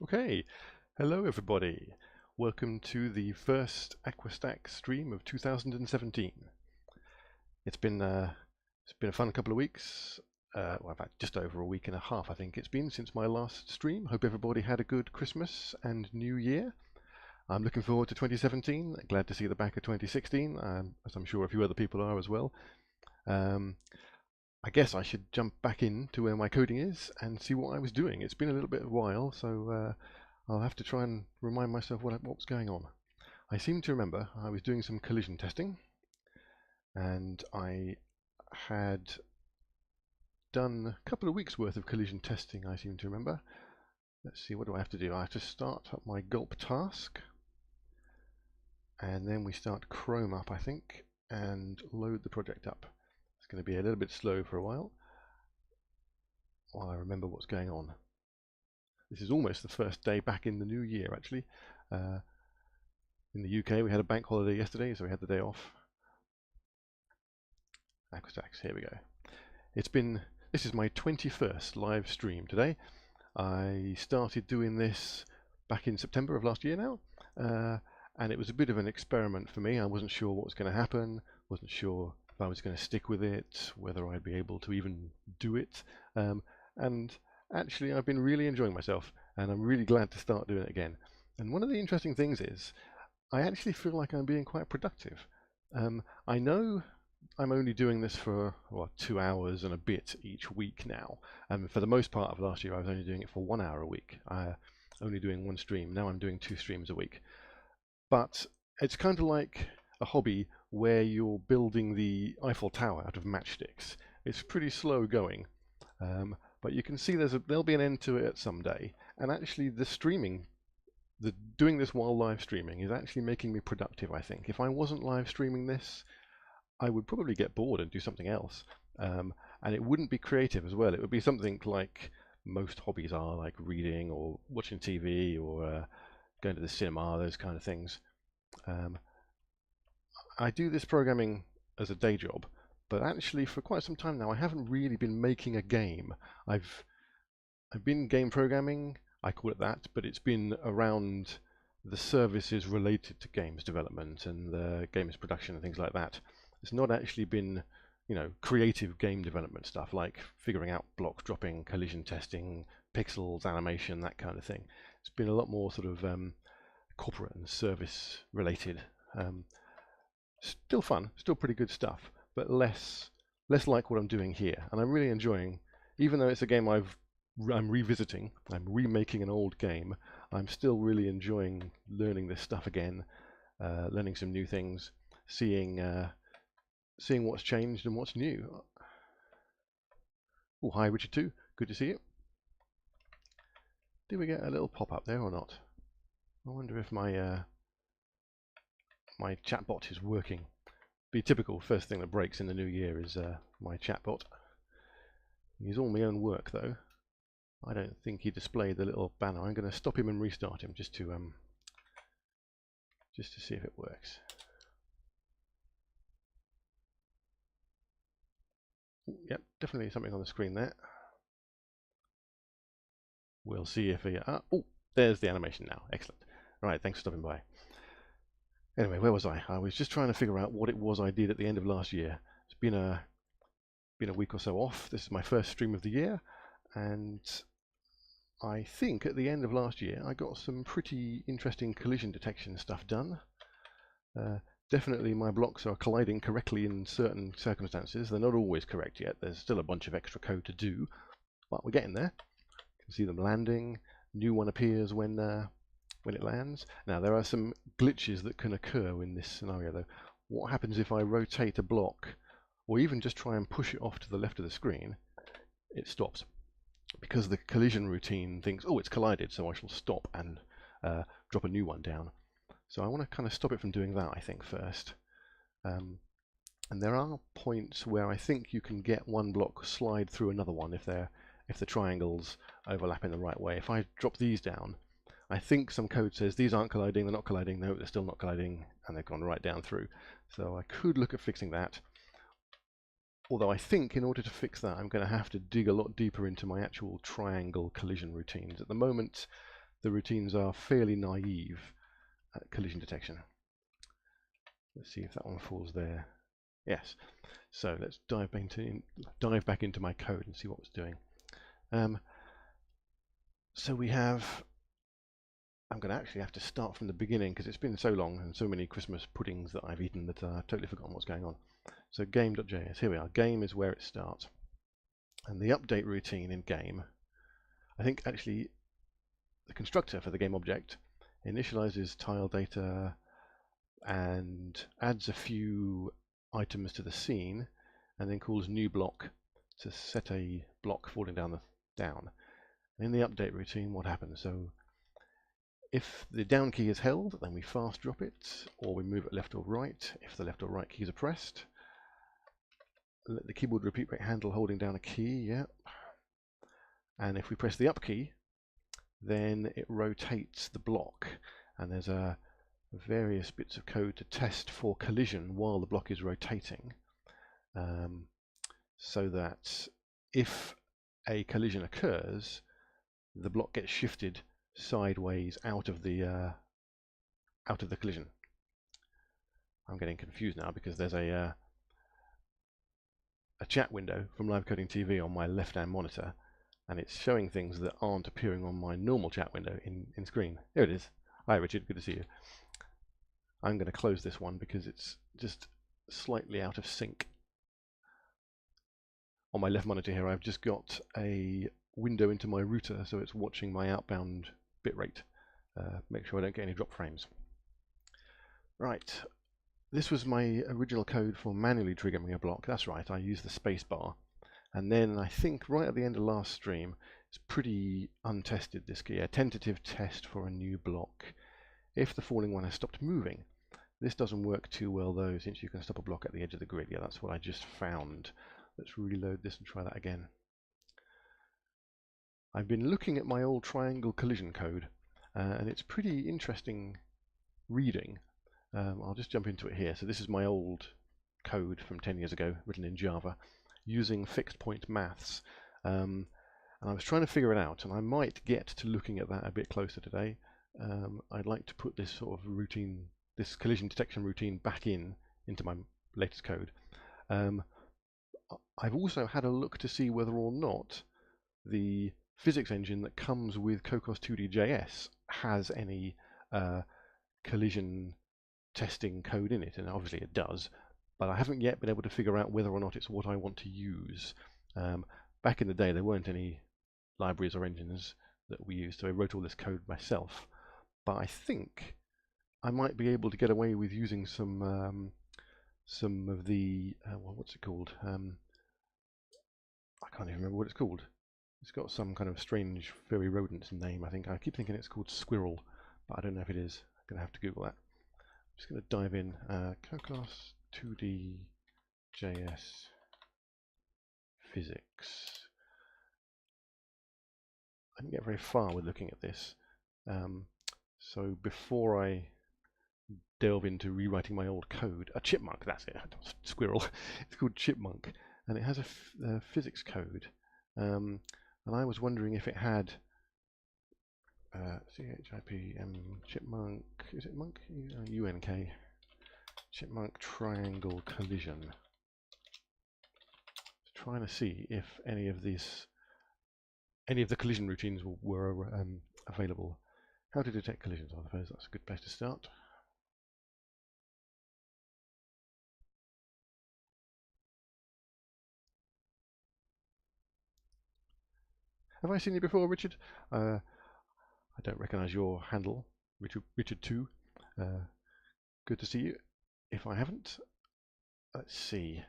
Okay, hello everybody. Welcome to the first AquaStax stream of 2017. It's been a fun couple of weeks. Well, in fact, just over a week and a half, I think it's been since my last stream. Hope everybody had a good Christmas and New Year. I'm looking forward to 2017. Glad to see the back of 2016, as I'm sure a few other people are as well. I guess I should jump back into where my coding is and see what I was doing. It's been a little bit of a while, so I'll have to try and remind myself what was going on. I seem to remember I was doing some collision testing, and I had done a couple of weeks worth of collision testing, I seem to remember. Let's see, what do I have to do? I have to start up my gulp task, and then we start Chrome up, I think, and load the project up. It's going to be a little bit slow for a while I remember what's going on. This is almost the first day back in the new year, actually. In the UK, we had a bank holiday yesterday, so we had the day off. AquaStax, here we go. This is my 21st live stream today. I started doing this back in September of last year now, and it was a bit of an experiment for me. I wasn't sure what was going to happen, wasn't sure if I was going to stick with it, whether I'd be able to even do it, and actually I've been really enjoying myself, and I'm really glad to start doing it again. And one of the interesting things is I actually feel like I'm being quite productive. I know I'm only doing this for 2 hours and a bit each week now, and for the most part of last year I was only doing it for 1 hour a week, only doing one stream. Now I'm doing 2 streams a week. But it's kind of like a hobby where you're building the Eiffel Tower out of matchsticks. It's pretty slow going, but you can see there'll be an end to it some day. And actually the streaming, doing this while live streaming is actually making me productive, I think. If I wasn't live streaming this, I would probably get bored and do something else. And it wouldn't be creative as well. It would be something like most hobbies are, like reading or watching TV or going to the cinema, those kind of things. I do this programming as a day job, but actually for quite some time now I haven't really been making a game. I've been game programming, I call it that, but it's been around the services related to games development and games production and things like that. It's not actually been, creative game development stuff like figuring out block dropping, collision testing, pixels, animation, that kind of thing. It's been a lot more sort of corporate and service related. Still fun, still pretty good stuff, but less like what I'm doing here. And I'm really enjoying, even though it's a game I'm revisiting, I'm remaking an old game, I'm still really enjoying learning this stuff again, learning some new things, seeing what's changed and what's new. Oh, hi Richard 2, good to see you. Did we get a little pop-up there or not? I wonder if my my chatbot is working. Be typical, first thing that breaks in the new year is my chatbot. He's all my own work though. I don't think he displayed the little banner. I'm going to stop him and restart him just to see if it works. Ooh, yep, definitely something on the screen there. We'll see if he... oh, there's the animation now. Excellent. Right, thanks for stopping by. Anyway, where was I? I was just trying to figure out what it was I did at the end of last year. It's been a week or so off. This is my first stream of the year, and I think at the end of last year I got some pretty interesting collision detection stuff done. Definitely my blocks are colliding correctly in certain circumstances. They're not always correct yet. There's still a bunch of extra code to do, but we're getting there. You can see them landing. New one appears when it lands. Now there are some glitches that can occur in this scenario though. What happens if I rotate a block or even just try and push it off to the left of the screen? It stops because the collision routine thinks, oh, it's collided, so I shall stop and drop a new one down. So I want to kind of stop it from doing that, I think, first. And there are points where I think you can get one block slide through another one if the triangles overlap in the right way. If I drop these down, I think some code says these aren't colliding, they're not colliding, no, they're still not colliding, and they've gone right down through. So I could look at fixing that. Although I think in order to fix that, I'm going to have to dig a lot deeper into my actual triangle collision routines. At the moment, the routines are fairly naive at collision detection. Let's see if that one falls there. Yes. So let's dive back into my code and see what it's doing. So we have, I'm going to actually have to start from the beginning because it's been so long and so many Christmas puddings that I've eaten that I've totally forgotten what's going on. So game.js, here we are. Game is where it starts. And the update routine in game, I think actually the constructor for the game object initializes tile data and adds a few items to the scene, and then calls new block to set a block falling down. In the update routine, what happens? So if the down key is held, then we fast drop it, or we move it left or right if the left or right keys are pressed. Let the keyboard repeat rate handle holding down a key, yeah. And if we press the up key, then it rotates the block, and there's various bits of code to test for collision while the block is rotating, so that if a collision occurs, the block gets shifted sideways out of the collision. I'm getting confused now because there's a chat window from Live Coding TV on my left-hand monitor, and it's showing things that aren't appearing on my normal chat window in screen. Here it is. Hi Richard, good to see you. I'm going to close this one because it's just slightly out of sync. On my left monitor here, I've just got a window into my router, so it's watching my outbound bitrate. Make sure I don't get any drop frames. Right, this was my original code for manually triggering a block. That's right, I used the space bar. And then I think right at the end of last stream, it's pretty untested, this key, a tentative test for a new block. If the falling one has stopped moving. This doesn't work too well though, since you can stop a block at the edge of the grid. Yeah, that's what I just found. Let's reload this and try that again. I've been looking at my old triangle collision code, and it's pretty interesting reading. I'll just jump into it here. So this is my old code from 10 years ago, written in Java, using fixed point maths. And I was trying to figure it out, and I might get to looking at that a bit closer today. I'd like to put this sort of routine, this collision detection routine back into my latest code. I've also had a look to see whether or not the physics engine that comes with Cocos2d-JS has any collision testing code in it, and obviously it does, but I haven't yet been able to figure out whether or not it's what I want to use. Back in the day there weren't any libraries or engines that we used, so I wrote all this code myself, but I think I might be able to get away with using some of the well, what's it called? I can't even remember what it's called. It's got some kind of strange furry rodent name, I think. I keep thinking it's called squirrel, but I don't know if it is. I'm going to have to Google that. I'm just going to dive in. Cocos2d-JS physics. I didn't get very far with looking at this. So before I delve into rewriting my old code, a chipmunk, that's it, squirrel. It's called chipmunk, and it has a physics code. And I was wondering if it had CHIPM chipmunk, is it monk? UNK, chipmunk triangle collision. Just trying to see if any of the collision routines were available. How to detect collisions, I suppose that's a good place to start. Have I seen you before, Richard? I don't recognise your handle, Richard2. Good to see you. If I haven't, let's see.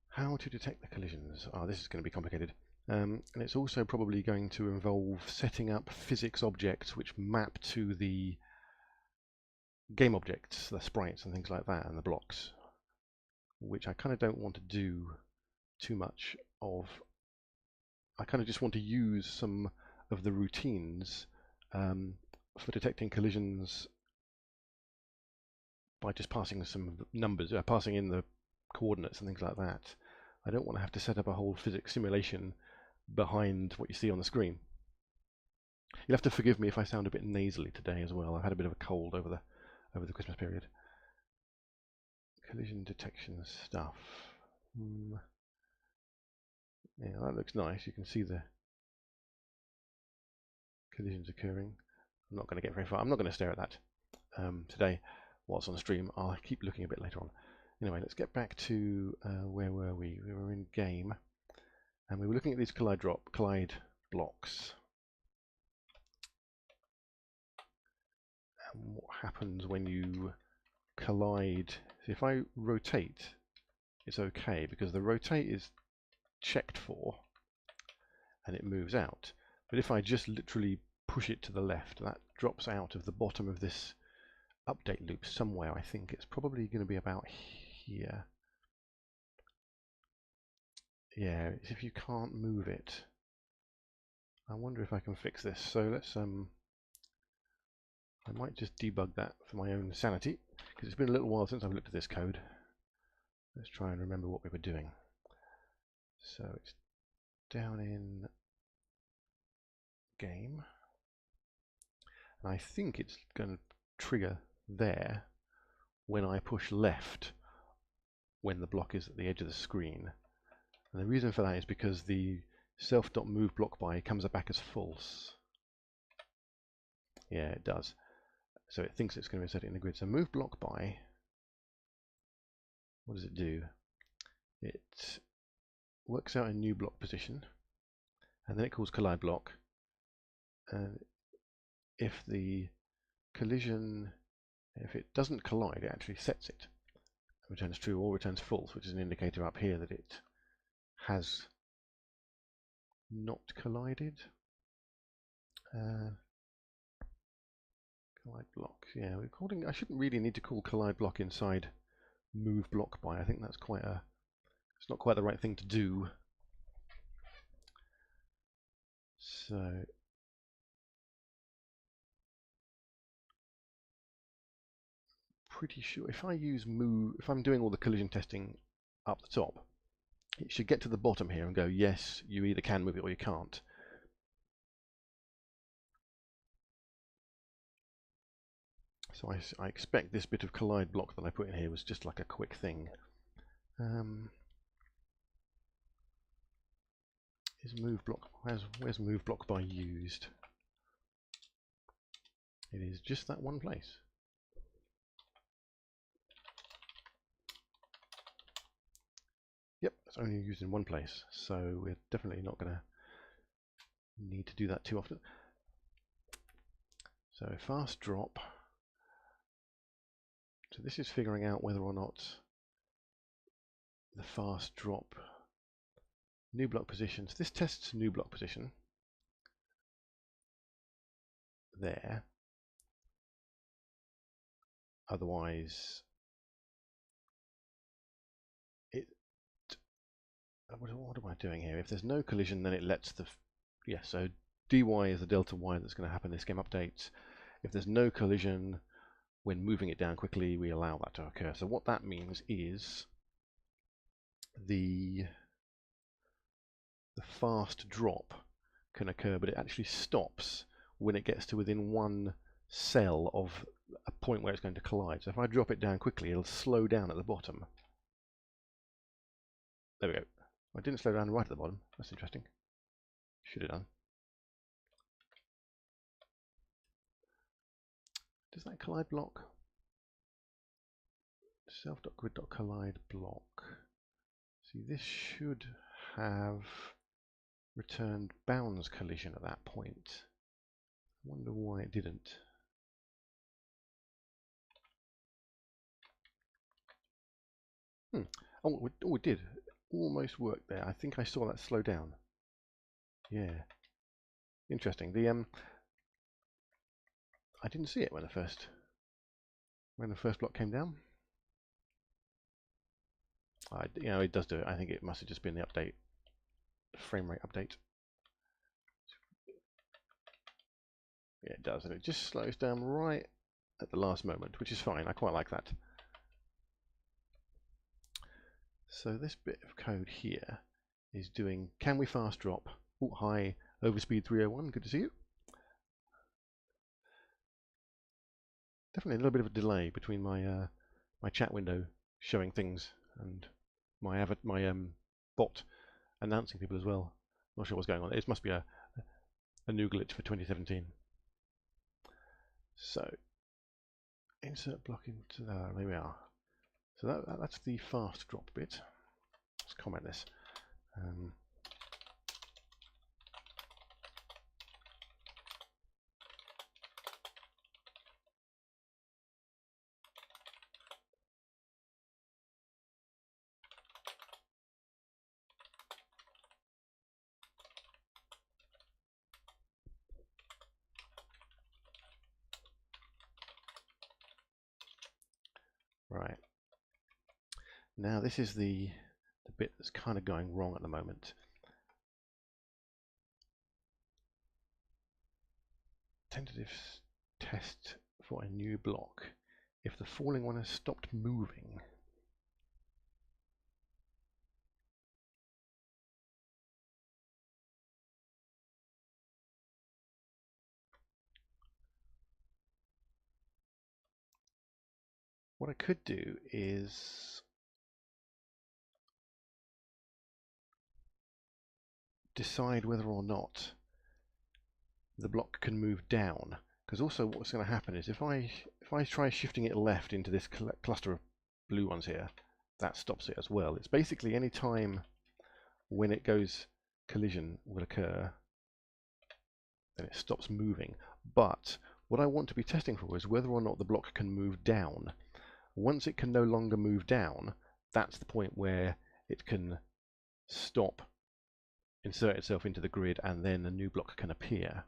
How to detect the collisions. This is going to be complicated. And it's also probably going to involve setting up physics objects which map to the game objects, the sprites and things like that, and the blocks, which I kind of don't want to do too much of. I kind of just want to use some of the routines for detecting collisions by just passing some numbers, passing in the coordinates and things like that. I don't want to have to set up a whole physics simulation behind what you see on the screen. You'll have to forgive me if I sound a bit nasally today as well. I've had a bit of a cold over the Christmas period. Collision detection stuff. Yeah, that looks nice. You can see the collisions occurring. I'm not going to get very far. I'm not going to stare at that today whilst on the stream. I'll keep looking a bit later on. Anyway, let's get back to where were we? We were in game, and we were looking at these collide blocks. And what happens when you collide? So if I rotate, it's okay because the rotate is checked for and it moves out. But if I just literally push it to the left, that drops out of the bottom of this update loop somewhere. I think it's probably going to be about here. Yeah, it's if you can't move it. I wonder if I can fix this. So let's I might just debug that for my own sanity, because it's been a little while since I've looked at this code. Let's try and remember what we were doing. So it's down in game, and I think it's going to trigger there when I push left when the block is at the edge of the screen. And the reason for that is because the self.move block by comes back as false. Yeah, it does. So it thinks it's going to insert it in the grid. So move block by, what does it do? It works out a new block position, and then it calls collide block. And if the collision, if it doesn't collide, it actually sets it. It returns true or returns false, which is an indicator up here that it has not collided. Collide block, yeah, we're calling. I shouldn't really need to call collide block inside move block by. I think that's quite a. It's not quite the right thing to do. So pretty sure if I use move, if I'm doing all the collision testing up the top, it should get to the bottom here and go, yes, you either can move it or you can't. So I expect this bit of collide block that I put in here was just like a quick thing. Is move block, where's move block by used? It is just that one place. Yep, it's only used in one place, so we're definitely not going to need to do that too often. So fast drop. So this is figuring out whether or not the fast drop new block positions. This tests new block position there. Otherwise, what am I doing here? If there's no collision, then it lets the so dy is the delta y that's going to happen in this game update. If there's no collision, when moving it down quickly, we allow that to occur. So what that means is the fast drop can occur, but it actually stops when it gets to within one cell of a point where it's going to collide. So if I drop it down quickly, it'll slow down at the bottom. There we go. I didn't slow down right at the bottom. That's interesting. Should have done. Does that collide block? Self.grid.collide block. See, this should have returned bounds collision at that point. I wonder why it didn't. Oh, it did. Almost worked there. I think I saw that slow down. Yeah. Interesting. I didn't see it when the first block came down. It does do it. I think it must have just been the update, frame rate update. Yeah, it does, and it just slows down right at the last moment, which is fine. I quite like that. So this bit of code here is doing, can we fast drop? Oh, hi, overspeed 301, good to see you. definitely a little bit of a delay between my my chat window showing things and my bot announcing people as well. Not sure what's going on. It must be a new glitch for 2017. So insert block into there. There we are. So that's the fast drop bit. Let's comment this. Right. Now this is the bit that's kind of going wrong at the moment. Tentative test for a new block. If the falling one has stopped moving. What I could do is decide whether or not the block can move down, because also what's going to happen is if I try shifting it left into this cluster of blue ones here, that stops it as well. It's basically any time when it goes collision will occur, then it stops moving. But what I want to be testing for is whether or not the block can move down. Once it can no longer move down, that's the point where it can stop, insert itself into the grid, and then a new block can appear.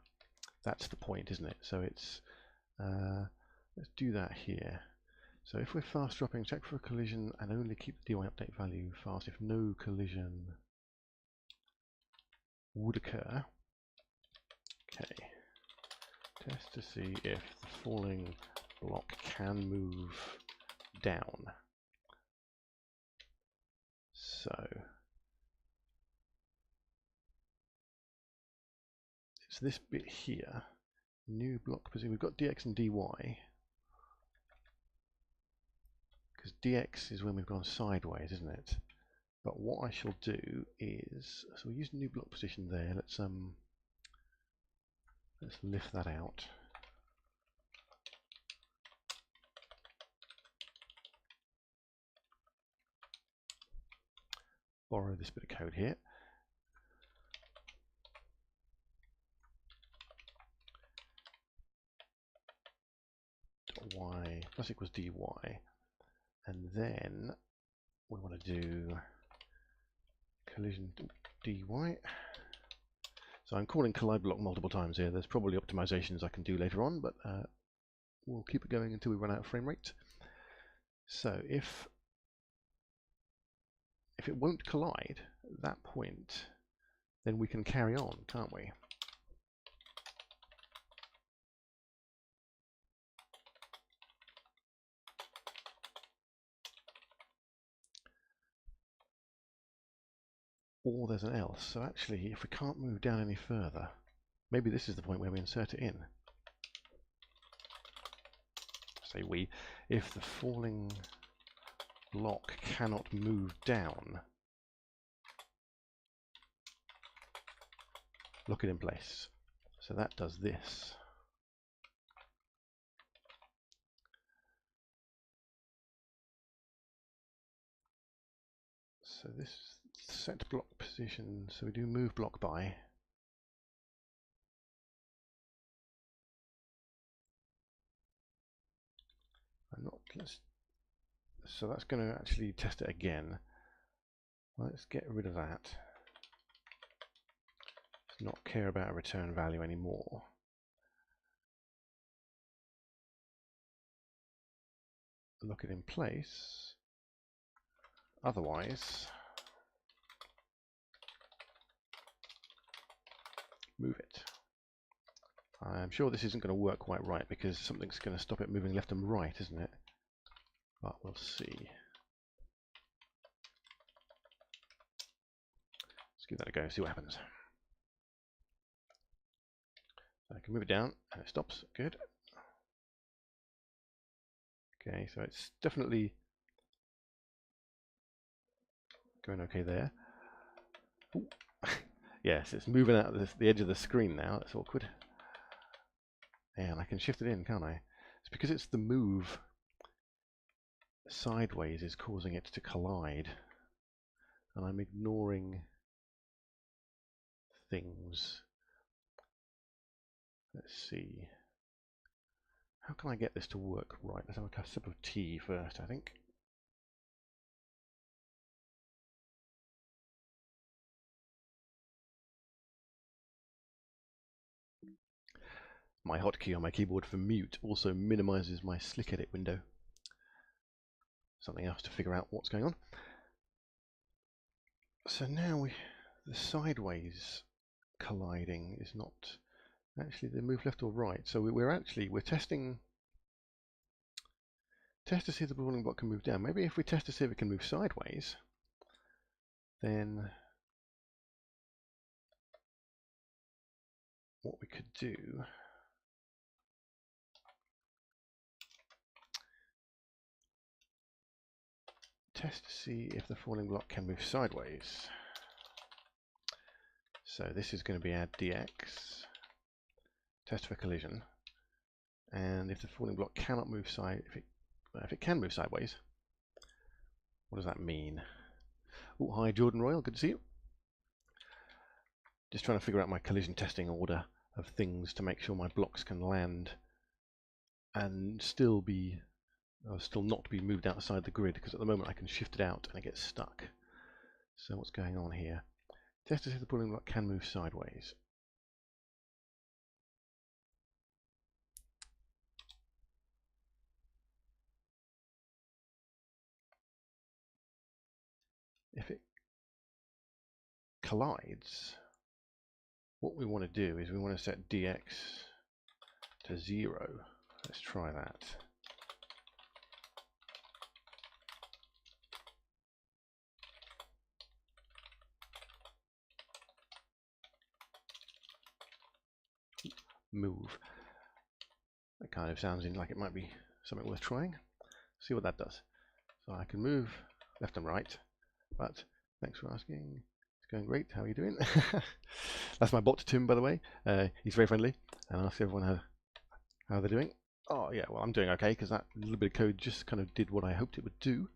That's the point, isn't it? So it's let's do that here. So if we're fast dropping, check for a collision and only keep the DY update value fast if no collision would occur. Okay. Test to see if the falling block can move down. So it's this bit here, new block position. We've got dx and dy, because dx is when we've gone sideways, isn't it? But what I shall do is, so we'll use new block position there. Let's lift that out. Borrow this bit of code here. Y plus equals dy, and then we want to do collision dy. So I'm calling collide block multiple times here. There's probably optimizations I can do later on, but we'll keep it going until we run out of frame rate. So if it won't collide at that point, then we can carry on, can't we? Or there's an else. So actually, if we can't move down any further, maybe this is the point where we insert it in. Say if the falling block cannot move down, lock it in place. So that does this. So this set block position, so we do move block by. So that's going to actually test it again. Let's get rid of that. Let's not care about a return value anymore. Lock it in place. Otherwise, move it. I'm sure this isn't going to work quite right because something's going to stop it moving left and right, isn't it? But we'll see. Let's give that a go, see what happens. So I can move it down and it stops. Good. Okay, so it's definitely going okay there. Ooh. Yes, it's moving out the edge of the screen now. That's awkward. And I can shift it in, can't I? It's because it's the move sideways is causing it to collide. And I'm ignoring things. Let's see. How can I get this to work right? Let's have a sip of tea first, I think. My hotkey on my keyboard for mute also minimizes my slick edit window. Something else to figure out what's going on. So now the sideways colliding is not actually the move left or right. So we're testing to see if the building block can move down. Maybe if we test to see if it can move sideways, then what we could do test to see if the falling block can move sideways. So this is going to be our dx test for collision, and if the falling block cannot move if it can move sideways, what does that mean? Oh, hi Jordan Royal, good to see you. Just trying to figure out my collision testing order of things to make sure my blocks can land and still not be moved outside the grid, because at the moment I can shift it out and it gets stuck. So what's going on here? Test to see if the pulling block can move sideways. If it collides, what we want to do is we want to set dx to 0. Let's try that. Move. That kind of sounds like it might be something worth trying. See what that does. So I can move left and right, but thanks for asking. It's going great. How are you doing? That's my bot Tim, by the way. He's very friendly and asks everyone how they're doing. Oh yeah, well I'm doing okay, because that little bit of code just kind of did what I hoped it would do.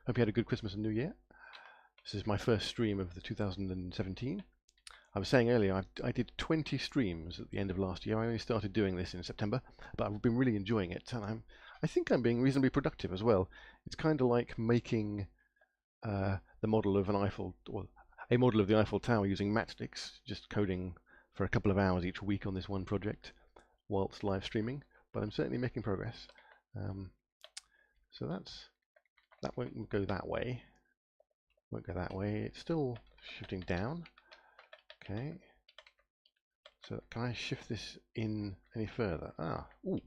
Hope you had a good Christmas and New Year. This is my first stream of the 2017. I was saying earlier, I did 20 streams at the end of last year. I only started doing this in September, but I've been really enjoying it, and I think I'm being reasonably productive as well. It's kind of like making the model of an Eiffel, or a model of the Eiffel Tower using matchsticks, just coding for a couple of hours each week on this one project whilst live streaming. But I'm certainly making progress. So that won't go that way. Won't go that way. It's still shifting down. Okay. So can I shift this in any further? Ooh,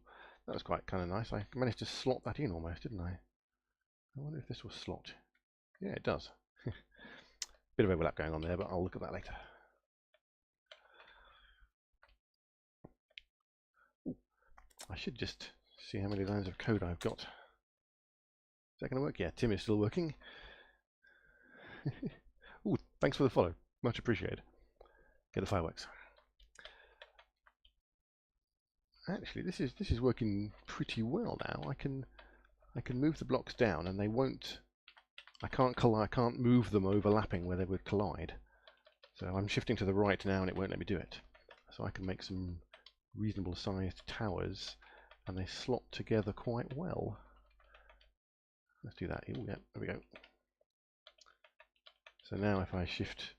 that was quite kind of nice. I managed to slot that in almost, didn't I? I wonder if this will slot. Yeah, it does. Bit of overlap going on there, but I'll look at that later. Ooh, I should just see how many lines of code I've got. Is that going to work? Yeah, Tim is still working. Ooh, thanks for the follow. Much appreciated. Get the fireworks. Actually, this is working pretty well now. I can move the blocks down, and they won't. I can't move them overlapping where they would collide. So I'm shifting to the right now, and it won't let me do it. So I can make some reasonable sized towers, and they slot together quite well. Let's do that. Ooh, yeah, there we go. So now if I shift,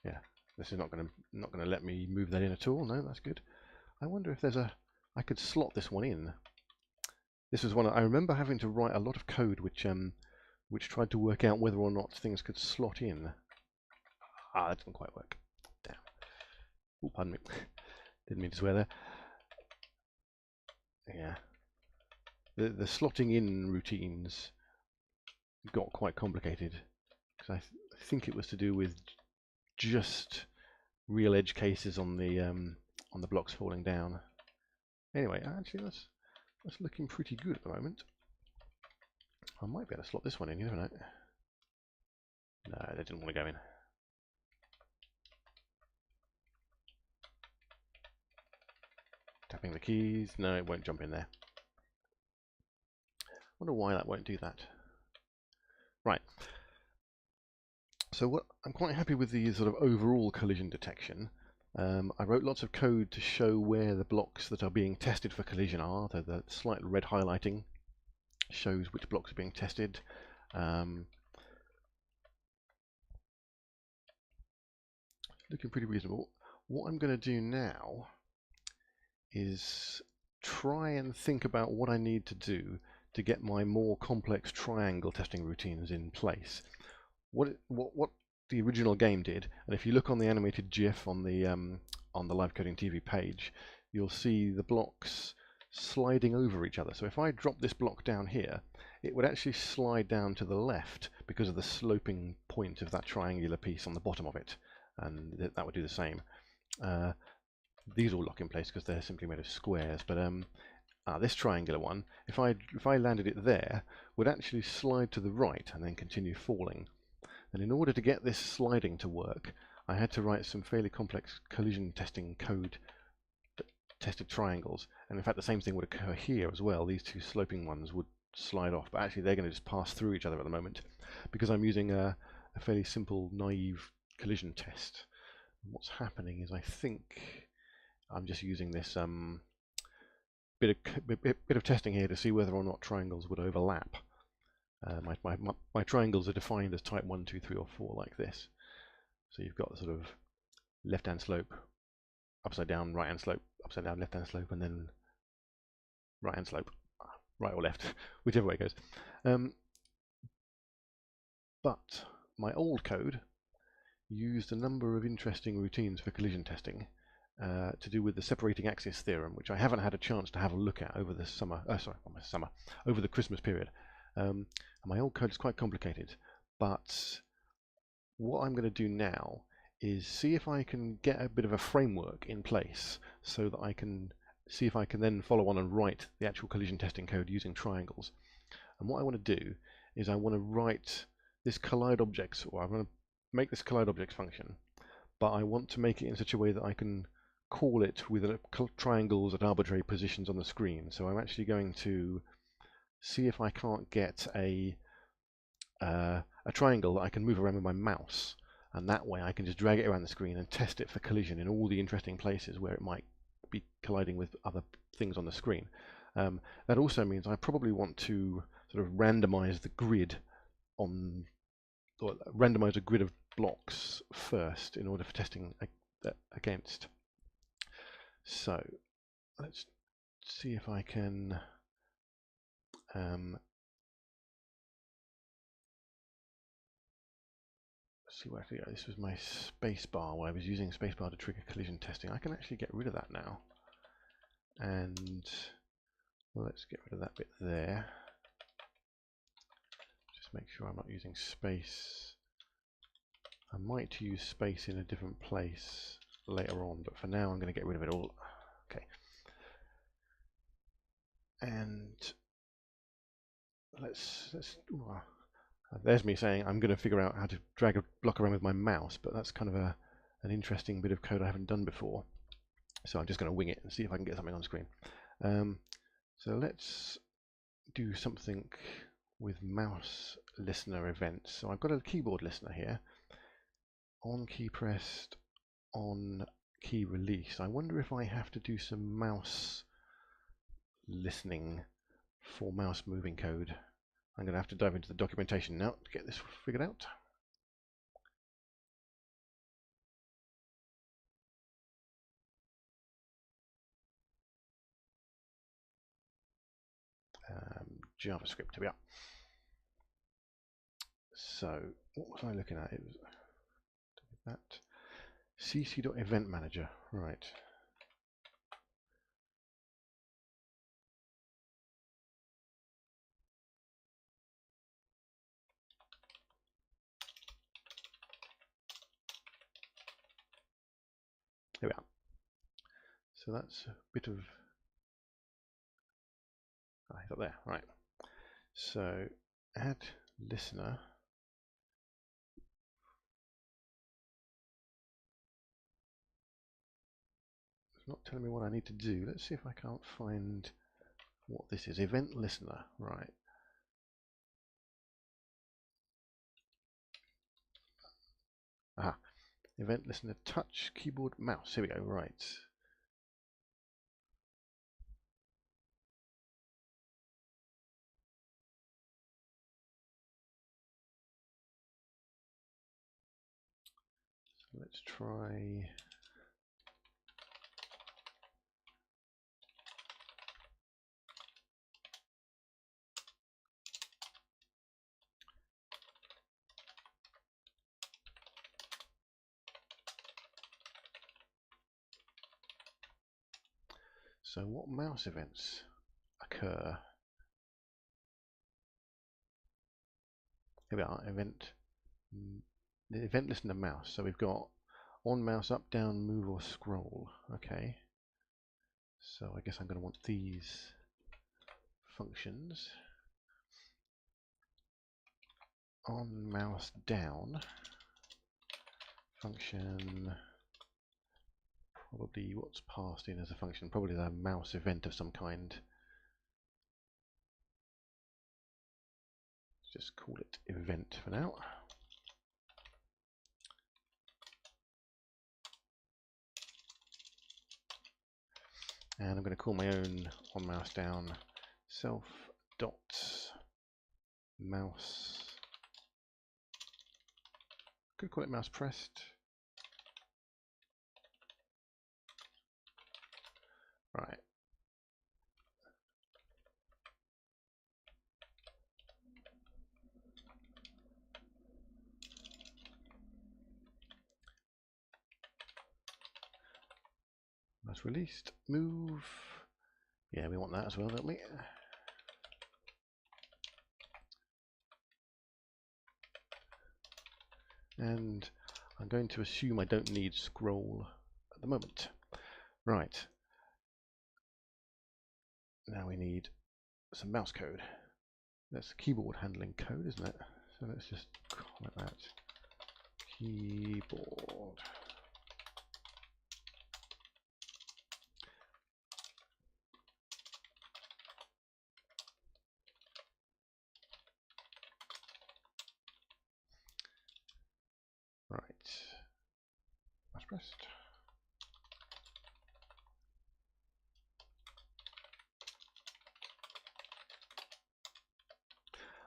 yeah, this is not going to let me move that in at all. No, that's good. I wonder if there's I could slot this one in. This was one I remember having to write a lot of code which tried to work out whether or not things could slot in. That didn't quite work. Damn. Oh, pardon me. Didn't mean to swear there. Yeah. The slotting in routines got quite complicated, because I think it was to do with just real edge cases on the blocks falling down. Anyway, actually that's looking pretty good at the moment. I might be able to slot this one in, you never know. No, they didn't want to go in. Tapping the keys. No, it won't jump in there. Wonder why that won't do that. Right. So I'm quite happy with the sort of overall collision detection. I wrote lots of code to show where the blocks that are being tested for collision are. The slight red highlighting shows which blocks are being tested. Looking pretty reasonable. What I'm going to do now is try and think about what I need to do to get my more complex triangle testing routines in place. What the original game did, and if you look on the animated GIF on the Live Coding TV page, you'll see the blocks sliding over each other. So if I drop this block down here, it would actually slide down to the left because of the sloping point of that triangular piece on the bottom of it, and that would do the same. These all lock in place because they're simply made of squares, but this triangular one, if I landed it there, would actually slide to the right and then continue falling. And in order to get this sliding to work, I had to write some fairly complex collision testing code that tested triangles. And in fact, the same thing would occur here as well. These two sloping ones would slide off, but actually they're going to just pass through each other at the moment because I'm using a fairly simple, naive collision test. And what's happening is I think I'm just using this bit of testing here to see whether or not triangles would overlap. My triangles are defined as type 1, 2, 3, or 4 like this. So you've got the sort of left-hand slope, upside down, right-hand slope, upside down, left-hand slope, and then right-hand slope, right or left, whichever way it goes. But my old code used a number of interesting routines for collision testing to do with the separating axis theorem, which I haven't had a chance to have a look at over the summer. Over the Christmas period. My old code is quite complicated, but what I'm going to do now is see if I can get a bit of a framework in place so that I can see if I can then follow on and write the actual collision testing code using triangles. And what I want to do is I want to write this collide objects, or I'm going to make this collide objects function, but I want to make it in such a way that I can call it with triangles at arbitrary positions on the screen. So I'm actually going to see if I can't get a triangle that I can move around with my mouse, and that way I can just drag it around the screen and test it for collision in all the interesting places where it might be colliding with other things on the screen. That also means I probably want to sort of randomize the grid or randomize a grid of blocks first in order for testing against. So let's see if I can see where I go. This was my spacebar where I was using spacebar to trigger collision testing. I can actually get rid of that now. And let's get rid of that bit there. Just make sure I'm not using space. I might use space in a different place later on, but for now I'm going to get rid of it all. Okay. And there's me saying I'm going to figure out how to drag a block around with my mouse, but that's kind of an interesting bit of code I haven't done before. So I'm just going to wing it and see if I can get something on screen. So let's do something with mouse listener events. So I've got a keyboard listener here. On key pressed, on key release. I wonder if I have to do some mouse listening for mouse moving code. I'm going to have to dive into the documentation now to get this figured out. JavaScript, here we are. So what was I looking at? It was that cc.event manager, right. Here we are. So that's a bit of he's up there, right. So add listener. It's not telling me what I need to do. Let's see if I can't find what this is. Event listener, right. Aha, event listener, touch, keyboard, mouse. Here we go, right. So let's try. So what mouse events occur? Here we are, the event listener mouse. So we've got on mouse, up, down, move or scroll. Okay. So I guess I'm going to want these functions. On mouse down function, probably what's passed in as a function, probably the mouse event of some kind. Let's just call it event for now. And I'm going to call my own on mouse down self dot mouse. Could call it mouse pressed. Right. Mouse released. Move. Yeah, we want that as well, don't we? And I'm going to assume I don't need scroll at the moment. Right. Now we need some mouse code. That's keyboard handling code, isn't it? So let's just comment that. Keyboard. Right. Mouse pressed.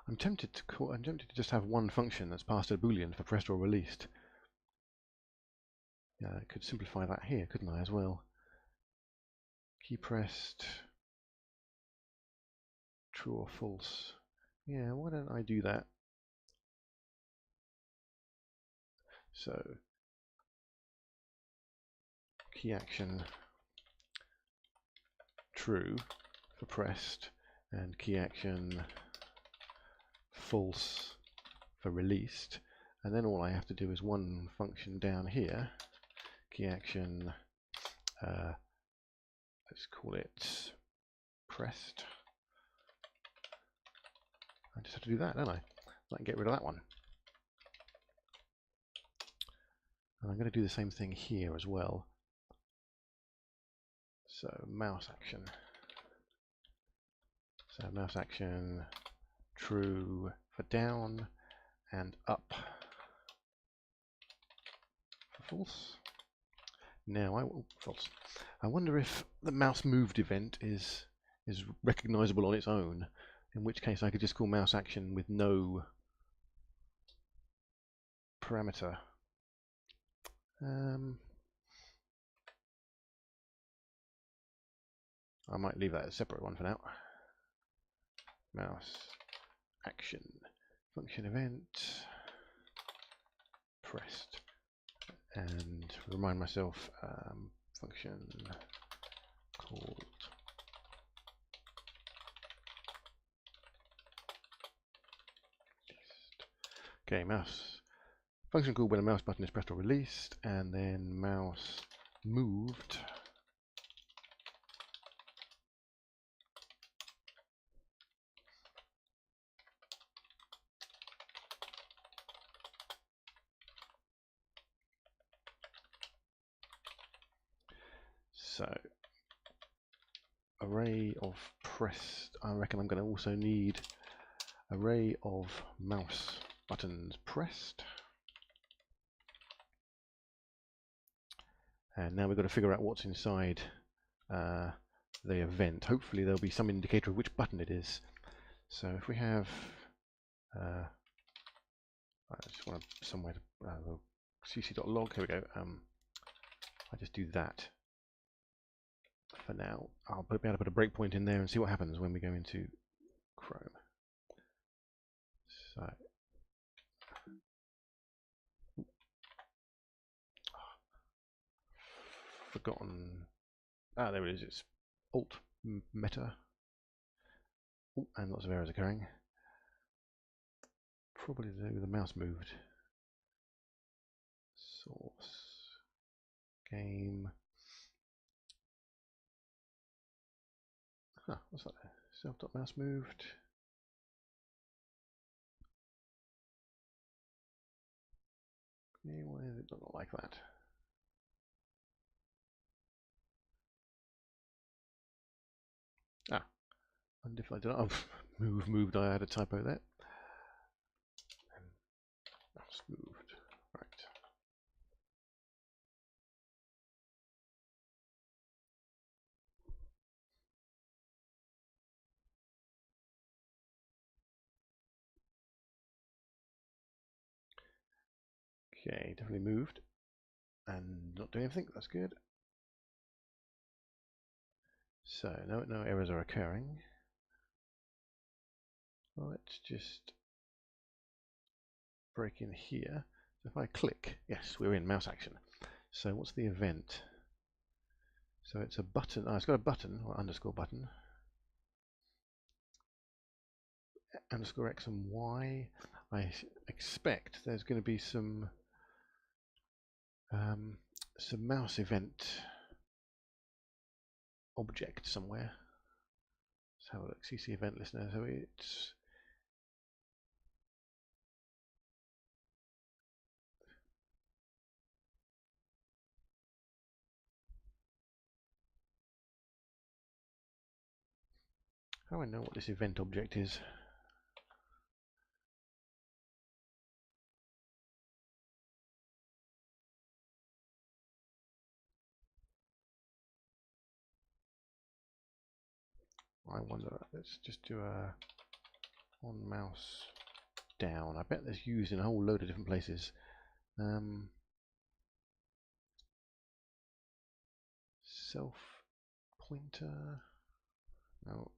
I'm tempted to just have one function that's passed a boolean for pressed or released. Yeah, I could simplify that here, couldn't I, as well? Key pressed, true or false. Yeah, why don't I do that? So, key action true for pressed, and key action false for released, and then all I have to do is one function down here, key action, let's call it pressed. I just have to do that, don't I? I can get rid of that one. And I'm going to do the same thing here as well. So mouse action. So mouse action true for down and up for false. Now false. I wonder if the mouse moved event is recognizable on its own, in which case I could just call mouse action with no parameter. I might leave that as a separate one for now. Mouse action function event pressed, and remind myself function called okay, mouse function called when a mouse button is pressed or released, and then mouse moved So array of pressed. I reckon I'm going to also need array of mouse buttons pressed. And now we've got to figure out what's inside the event. Hopefully there'll be some indicator of which button it is. So if we have, I just want somewhere to cc.log. Here we go. I just do that for now. I'll be able to put a breakpoint in there and see what happens when we go into Chrome. So forgotten. There it is. It's Alt Meta. And lots of errors occurring. Probably to do with the mouse moved. Source game. What's that there? Self.mouse moved. Why is it not like that? And if I did not moved, I had a typo there. Mouse moved. Right. Okay, definitely moved. And not doing anything, that's good. So, no errors are occurring. Well, let's just break in here. So if I click, yes, we're in mouse action. So what's the event? So it's a button. It's got a button, or underscore button. Underscore X and Y. I expect there's going to be some mouse event object somewhere. Let's have a look. CC event listener. So it's how do I know what this event object is? I wonder. Let's just do a on mouse down. I bet that's used in a whole load of different places. Self pointer. No.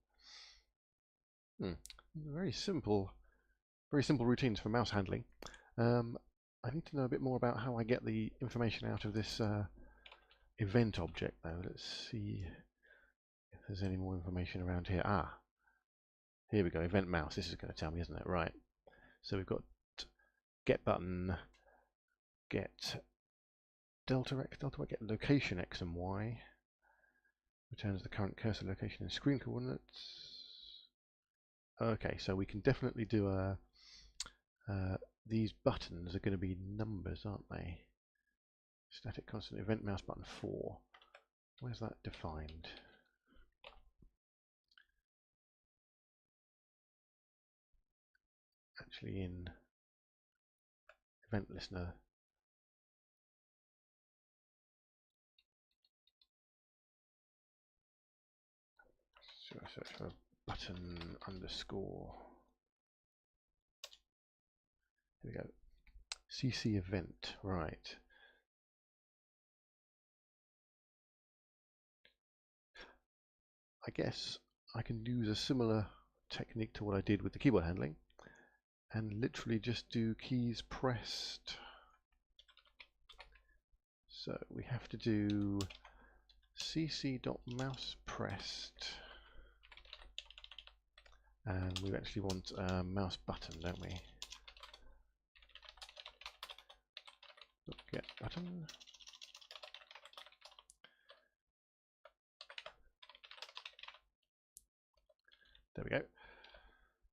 Very simple routines for mouse handling. I need to know a bit more about how I get the information out of this event object though. Let's see if there's any more information around here. Here we go, event mouse. This is going to tell me, isn't it? Right. So we've got get button, get delta X, get location X and Y, returns the current cursor location and screen coordinates. Okay, so we can definitely do these buttons are going to be numbers, aren't they? Static constant event mouse button 4. Where's that defined? Actually in event listener. So I search for button underscore. Here we go. CC event, right. I guess I can use a similar technique to what I did with the keyboard handling and literally just do keys pressed. So we have to do cc.mouse pressed, and we actually want a mouse button, don't we? Get button. There we go.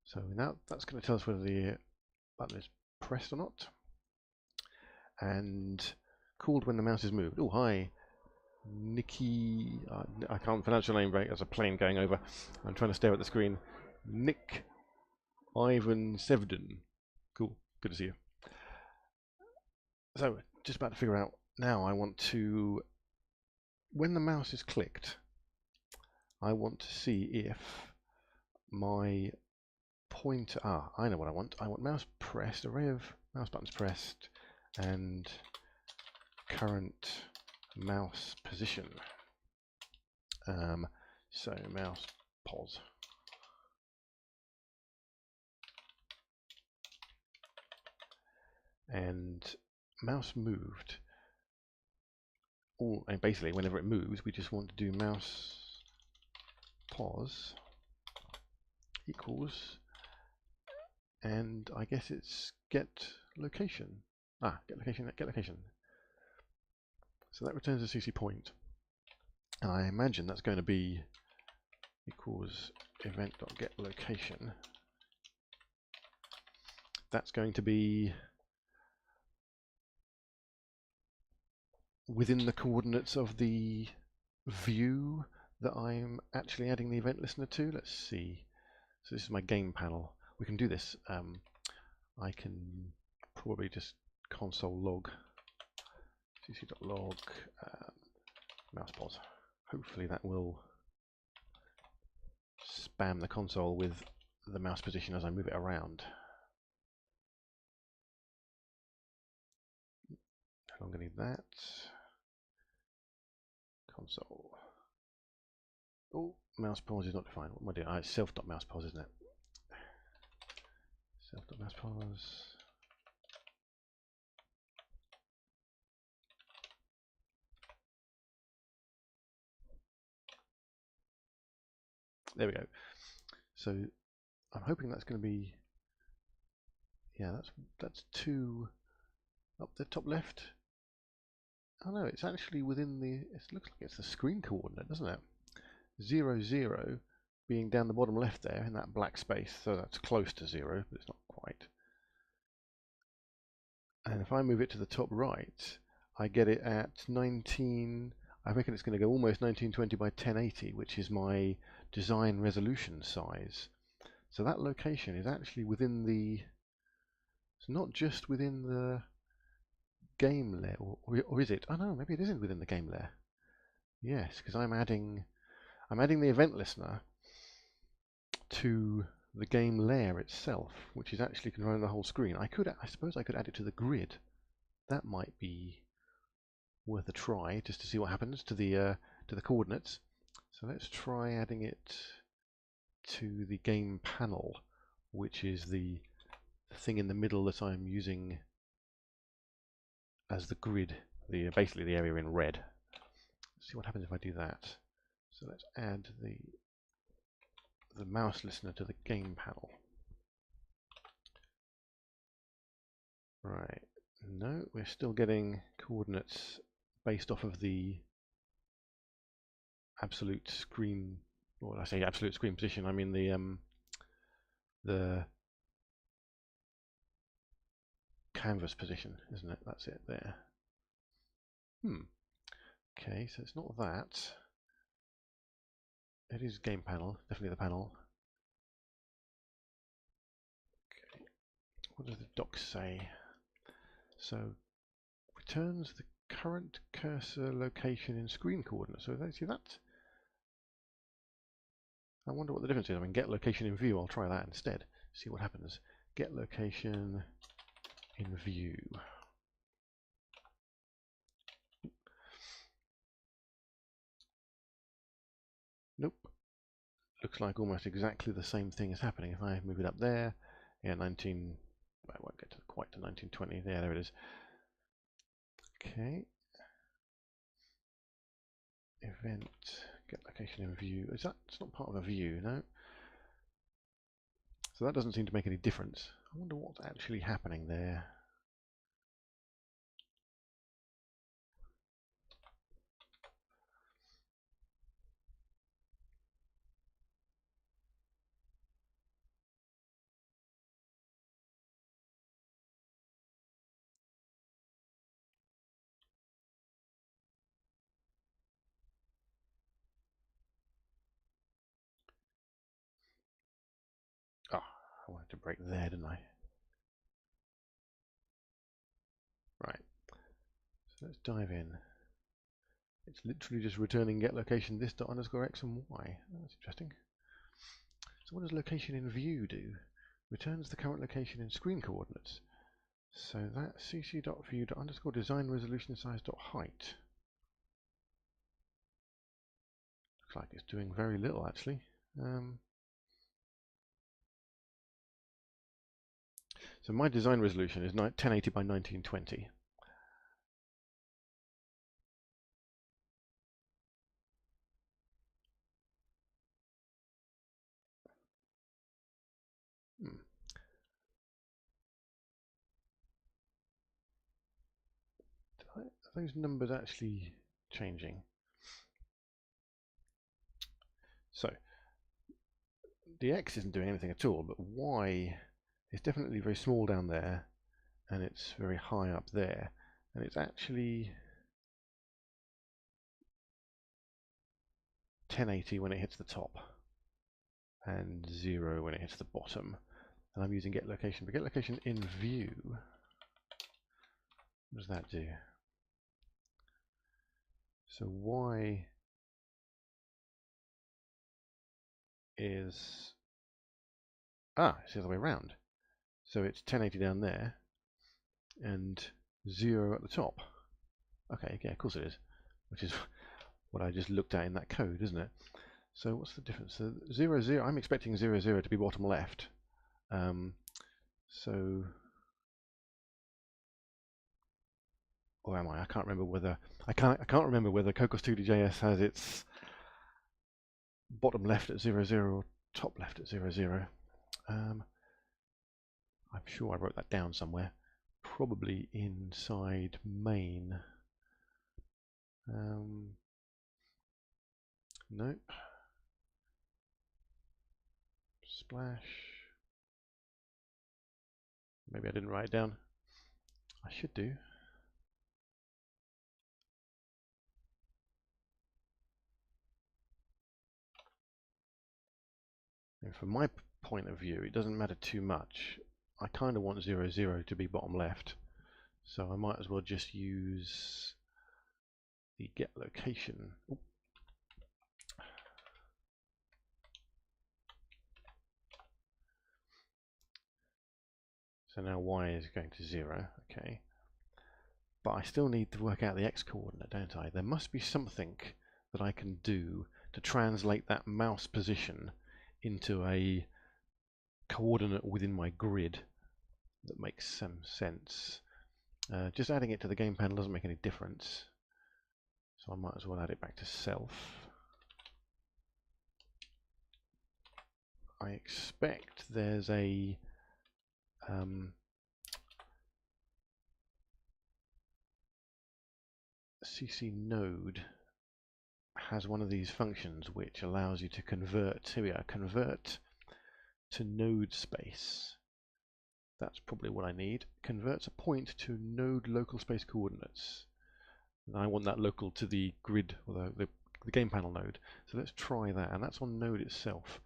So now that's going to tell us whether the button is pressed or not, and called when the mouse is moved. Oh, hi. Nikki, I can't pronounce your name right. There's a plane going over. I'm trying to stare at the screen. Nick Ivan Sevden. Cool. Good to see you. So, just about to figure out now. I want to, when the mouse is clicked, I want to see if my pointer. I know what I want. I want mouse pressed, array of mouse buttons pressed, and current mouse position. So mouse pause. And mouse moved. And basically, whenever it moves, we just want to do mouse pause equals, and I guess it's get location. Get location. So that returns a CC point. And I imagine that's going to be equals event.getLocation. That's going to be within the coordinates of the view that I'm actually adding the event listener to. Let's see. So this is my game panel. We can do this. I can probably just console log cc.log mouse pause. Hopefully that will spam the console with the mouse position as I move it around. No longer need that. Console. Oh, mouse pause is not defined. What am I doing? It's self.mousepause, isn't it? Self.mousepause. There we go. So I'm hoping that's going to be, yeah, that's 2 up the top left. Oh no, it's actually within the, it looks like it's the screen coordinate, doesn't it? 0, 0 being down the bottom left there in that black space, so that's close to 0, but it's not quite. And if I move it to the top right, I get it at 19, I reckon it's going to go almost 1920 by 1080, which is my design resolution size. So that location is actually within the, it's not just within the game layer, or is it? Oh no, maybe it isn't within the game layer. Yes, because I'm adding the event listener to the game layer itself, which is actually controlling the whole screen. I suppose I could add it to the grid. That might be worth a try, just to see what happens to the coordinates. So let's try adding it to the game panel, which is the thing in the middle that I'm using as the grid, basically the area in red. Let's see what happens if I do that. So let's add the mouse listener to the game panel. Right, no, we're still getting coordinates based off of the absolute screen, or I say absolute screen position, I mean the canvas position, isn't it? That's it there. Okay, so it's not that. It is game panel, definitely the panel. Okay, what does the doc say? So returns the current cursor location in screen coordinates. So see that? I wonder what the difference is. I mean, get location in view. I'll try that instead. See what happens. Get location in view. Nope. Looks like almost exactly the same thing is happening. If I move it up there, yeah, 19. I won't get to quite to 1920. There it is. Okay. Event get location in view. Is that? It's not part of a view, no. So that doesn't seem to make any difference. I wonder what's actually happening there. I wanted to break there, didn't I? Right. So let's dive in. It's literally just returning get location this dot underscore x and y. That's interesting. So what does location in view do? Returns the current location in screen coordinates. So that's cc.view._design resolution size.height. Looks like it's doing very little actually. So my design resolution is 1080 by 1920. Are those numbers actually changing? So the X isn't doing anything at all, but Y is definitely very small down there, and it's very high up there, and it's actually 1080 when it hits the top, and 0 when it hits the bottom. And I'm using get location, but get location in view. What does that do? So Y is it's the other way around. So it's 1080 down there and 0 at the top. Okay, yeah, of course it is, which is what I just looked at in that code, isn't it? So what's the difference? So 0, 0, I'm expecting 0, 0 to be bottom left. Or am I? I can't remember whether I can't remember whether Cocos2d-JS has its bottom left at 0, 0 or top left at 0, 0. I'm sure I wrote that down somewhere, probably inside main. Nope. Splash. Maybe I didn't write it down. I should do. And from my point of view, it doesn't matter too much. I kind of want 0, 0 to be bottom left, so I might as well just use the get location. Ooh. So now y is going to 0, okay. But I still need to work out the x coordinate, don't I? There must be something that I can do to translate that mouse position into a coordinate within my grid that makes some sense. Just adding it to the game panel doesn't make any difference, so I might as well add it back to self. I expect there's a CC node has one of these functions which allows you to convert. Here we are, convert to node space. That's probably what I need. Converts a point to node local space coordinates. And I want that local to the grid, or the game panel node. So let's try that, and that's on node itself.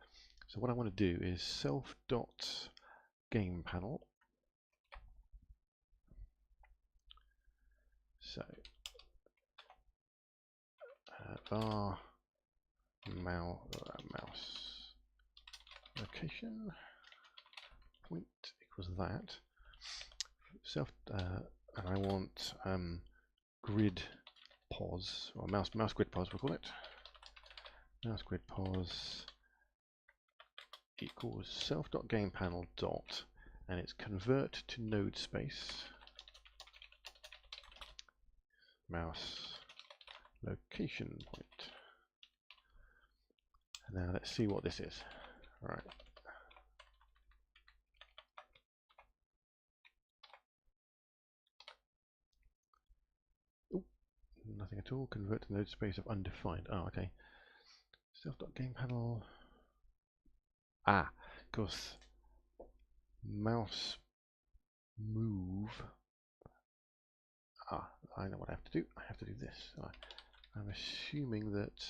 So what I want to do is self.gamePanel. So var mouse location point equals that. Self and I want grid pos, or mouse grid pos we'll call it. Mouse grid pos equals self.gamePanel dot, and it's convert to node space mouse location point. And now let's see what this is. All right. Ooh, nothing at all. Convert to node space of undefined. Oh, okay. Self.gamePanel. Ah, of course. Mouse move. Ah, I know what I have to do. I have to do this. I'm assuming that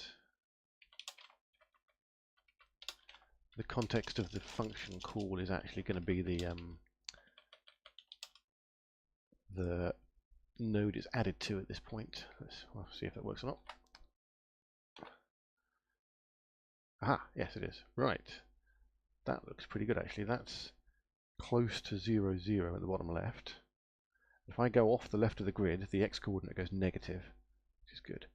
the context of the function call is actually going to be the node is added to at this point. We'll see if that works or not. Aha, yes it is. Right. That looks pretty good actually. That's close to 0, 0 at the bottom left. If I go off the left of the grid, the x-coordinate goes negative, which is good.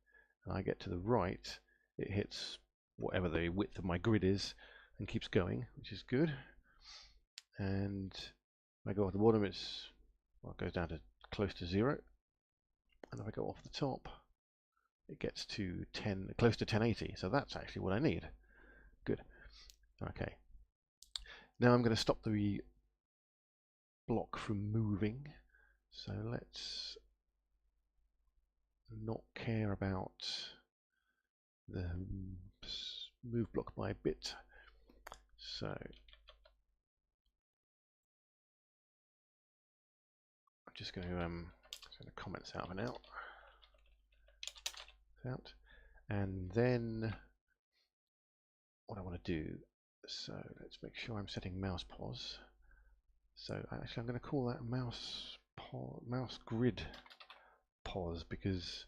And I get to the right, it hits whatever the width of my grid is and keeps going, which is good. And if I go off the bottom, it goes down to close to 0. And if I go off the top, it gets to close to 1080. So that's actually what I need. Good. Okay. Now I'm going to stop the block from moving. So let's not care about the move block by bit. So I'm just going to send the comments out for now. And then what I want to do, so let's make sure I'm setting mouse pause. So actually I'm going to call that mouse grid pause because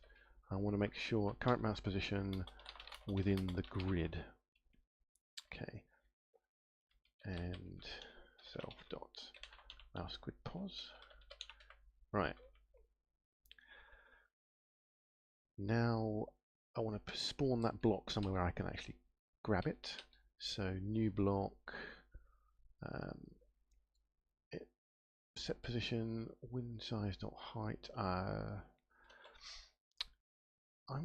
I want to make sure current mouse position within the grid. Okay. And self dot mouse grid pause. Right. Now I want to spawn that block somewhere where I can actually grab it. So new block, set position, win size dot height. I'm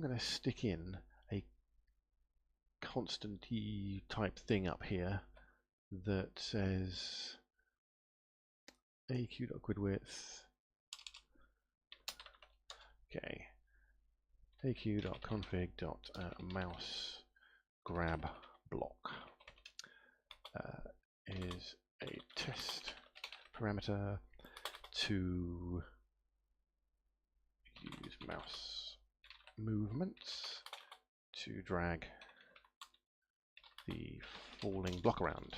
going to stick in a constant type thing up here that says aq.gridwidth. Okay. aq.config.mouse grab block is a test parameter to use mouse movements to drag the falling block around.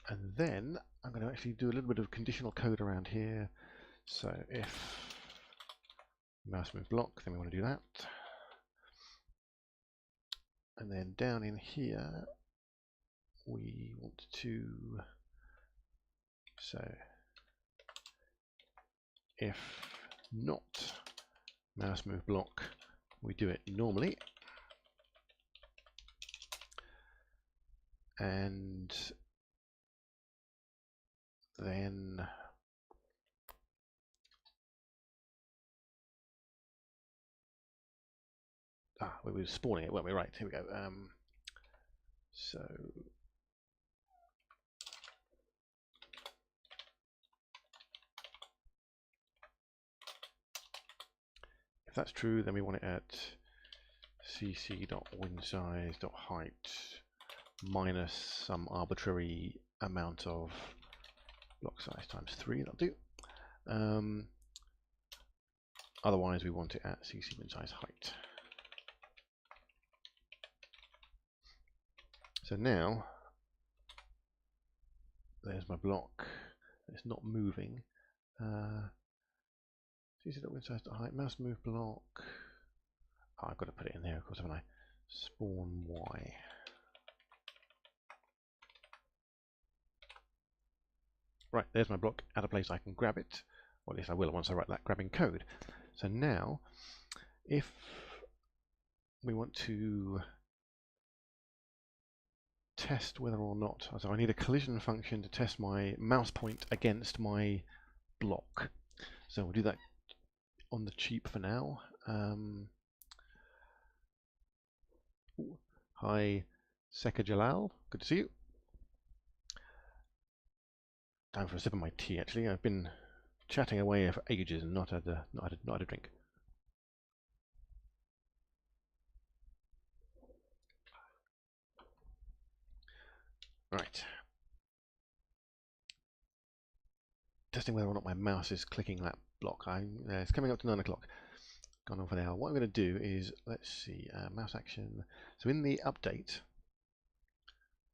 And then I'm going to actually do a little bit of conditional code around here. So if mouse move block, then we want to do that. And then down in here, we want to, so if not mouse move block, we do it normally. And then we were spawning it, weren't we? Right, here we go. So if that's true, then we want it at cc.winsize.height minus some arbitrary amount of block size times 3. That'll do. Otherwise, we want it at cc winsize height. So now, there's my block. It's not moving. cc.winsize.height, mouse move block. Oh, I've got to put it in there, of course, haven't I? Spawn y. Right, there's my block at a place I can grab it. Or at least I will once I write that grabbing code. So now, if we want to test whether or not, so I need a collision function to test my mouse point against my block. So we'll do that on the cheap for now. Hi, Seka Jalal, good to see you. Time for a sip of my tea. Actually, I've been chatting away for ages and not had a drink. Right. Testing whether or not my mouse is clicking that block. It's coming up to 9 o'clock. Gone on for now. What I'm going to do is, let's see, mouse action. So in the update,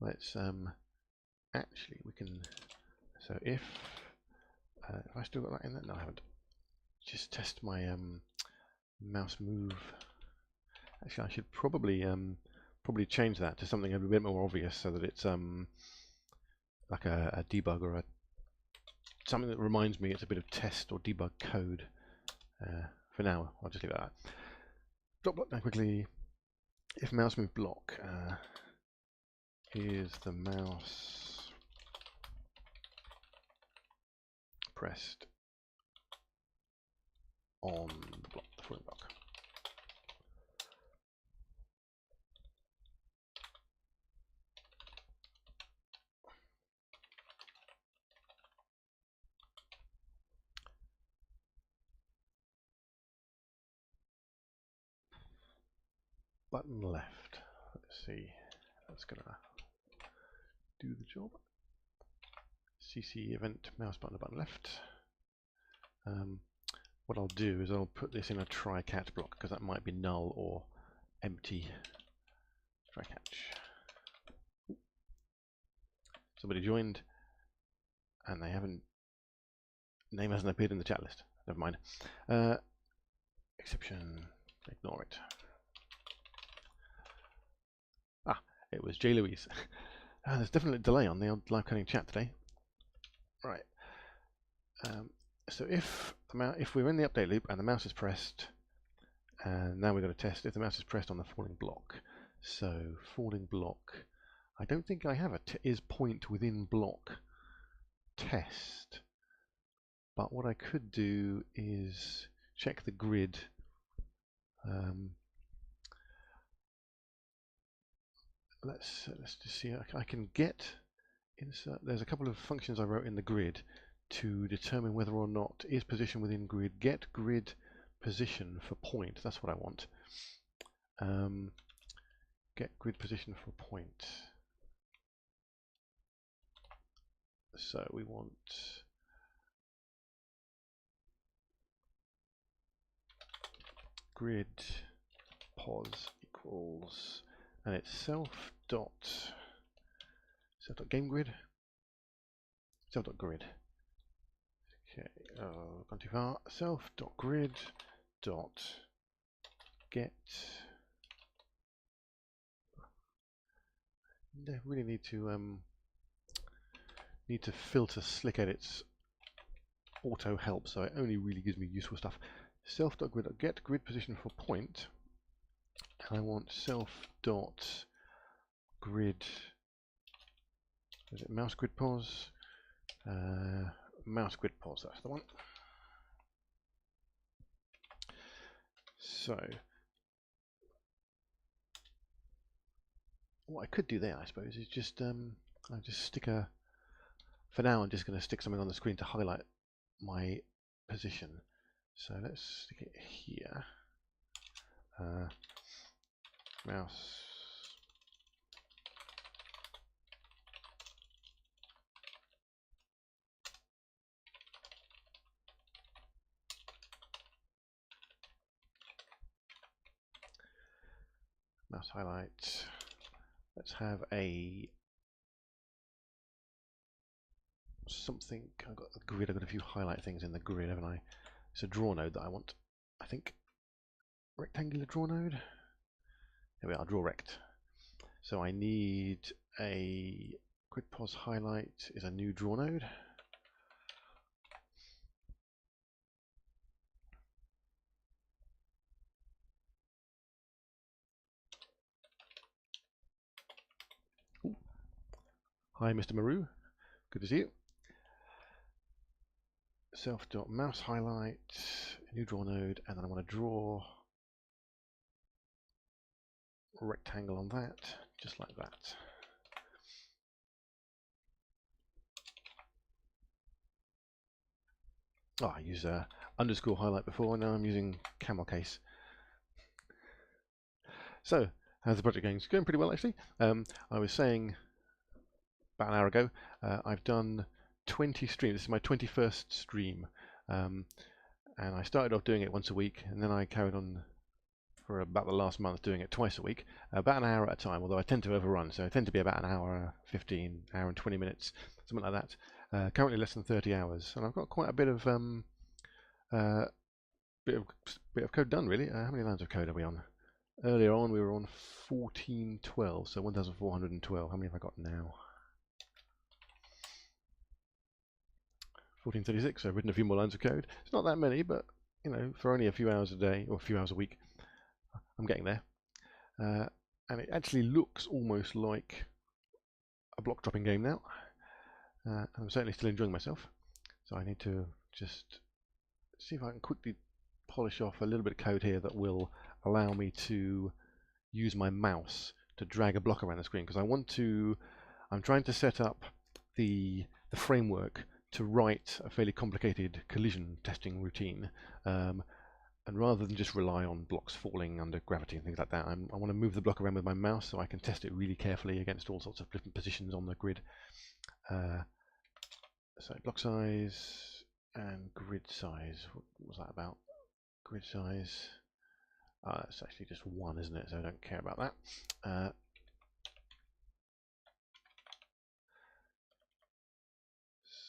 let's actually we can. So if I still got that in there? No, I haven't. Just test my mouse move. Actually, I should probably change that to something a bit more obvious, so that it's like a debug or something that reminds me it's a bit of test or debug code. For now, I'll just leave it at that. Drop block down quickly. If mouse move block is the mouse pressed on the block, the falling block. Button left. Let's see. That's gonna do the job. CC event mouse button left. What I'll do is I'll put this in a try catch block, because that might be null or empty. Try catch. Somebody joined and they haven't, name hasn't appeared in the chat list. Never mind. Exception, ignore it. Ah, it was J. Louise. There's definitely a delay on the old live coding chat today. Right. So if we're in the update loop and the mouse is pressed, and now we're going to test if the mouse is pressed on the falling block. So falling block, I don't think I have a is point within block test, but what I could do is check the grid. Let's just see. I can get insert. There's a couple of functions I wrote in the grid to determine whether or not is position within grid. Get grid position for point. That's what I want. Get grid position for point. So we want grid pos equals, and it's self dot game grid. Self dot grid. Okay, gone too far. Self dot grid dot get. I really need to filter slick edits auto help, so it only really gives me useful stuff. Self dot grid get grid position for point, and I want self dot grid. Is it mouse grid pos? Mouse grid pos, that's the one. So what I could do there, I suppose, is just I'll just stick a. For now, I'm just going to stick something on the screen to highlight my position. So let's stick it here. Mouse. Mouse highlight. Let's have a something. I've got a grid. I've got a few highlight things in the grid, haven't I? It's a draw node that I want. I think rectangular draw node. Here we are. Draw rect. So I need a grid pos highlight is a new draw node. Ooh. Hi, Mr. Maru. Good to see you. Self.mouse highlight, new draw node, and then I want to draw a rectangle on that, just like that. Oh, I used underscore highlight before, now I'm using camel case. So, how's the project going? It's going pretty well, actually. I was saying about an hour ago. I've done 20 streams. This is my 21st stream, and I started off doing it once a week, and then I carried on for about the last month doing it twice a week, about an hour at a time, although I tend to overrun, so I tend to be about an hour 15, hour and 20 minutes, something like that. Currently less than 30 hours, and I've got quite a bit of code done, really. How many lines of code are we on? Earlier on we were on 1412, so 1412. How many have I got now? 1436, so I've written a few more lines of code. It's not that many, but you know, for only a few hours a day, or a few hours a week, I'm getting there. And it actually looks almost like a block dropping game now. I'm certainly still enjoying myself. So I need to just see if I can quickly polish off a little bit of code here that will allow me to use my mouse to drag a block around the screen, because I'm trying to set up the framework to write a fairly complicated collision testing routine, and rather than just rely on blocks falling under gravity and things like that, I want to move the block around with my mouse so I can test it really carefully against all sorts of different positions on the grid. So block size and grid size, what was that about? Grid size, it's actually just 1, isn't it? So I don't care about that.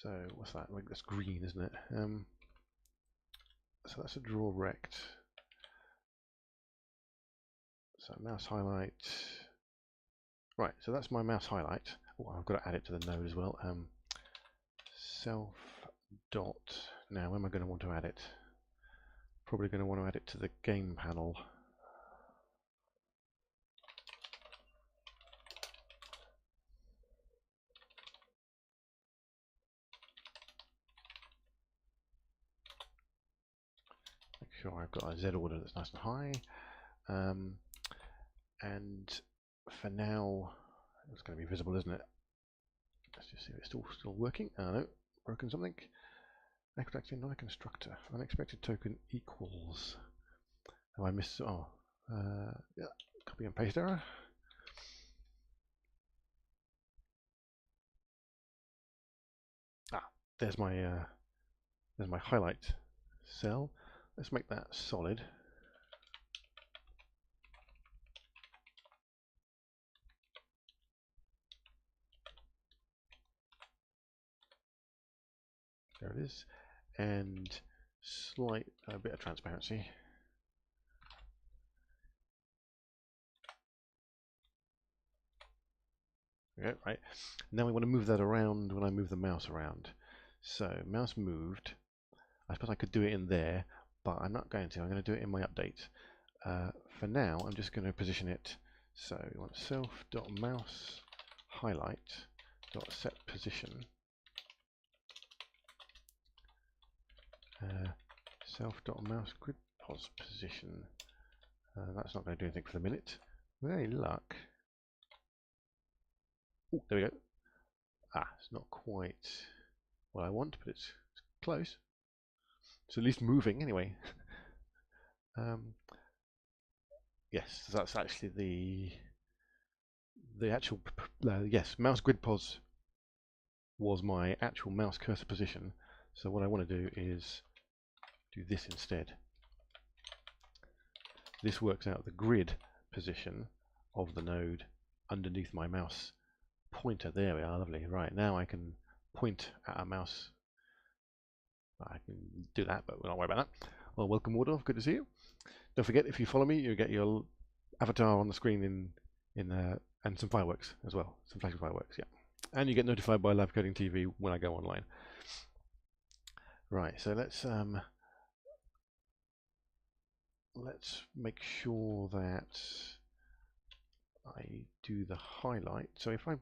So what's that? That's green, isn't it? So that's a draw rect. So mouse highlight. Right, so that's my mouse highlight. Oh, I've got to add it to the node as well. Self dot. Now, where am I going to want to add it? Probably going to want to add it to the game panel. Make sure I've got a Z order that's nice and high. And for now, it's going to be visible, isn't it? Let's just see if it's still working. No, broken something. AquaStax in non-constructor. Unexpected token equals. Have I missed? Oh, yeah. Copy and paste error. There's my highlight cell. Let's make that solid. There it is, and a bit of transparency. Okay, right. Now we want to move that around when I move the mouse around. So mouse moved. I suppose I could do it in there, but I'm not going to. I'm going to do it in my update. For now, I'm just going to position it. So we want self.mouse highlight.set position. Self.mouse grid pos position. That's not going to do anything for the minute. With any luck. Oh, there we go. It's not quite what I want, but it's close. It's at least moving anyway. Yes, that's actually the actual yes, mouse grid pos was my actual mouse cursor position. So what I want to do is do this instead. This works out the grid position of the node underneath my mouse pointer. There we are, lovely. Right, now I can point at a mouse. I can do that, but we're not worried about that. Well, welcome Wardorf, good to see you. Don't forget, if you follow me, you get your avatar on the screen and some fireworks as well, some flashing fireworks, yeah. And you get notified by Live Coding TV when I go online. Right, so let's make sure that I do the highlight. So if I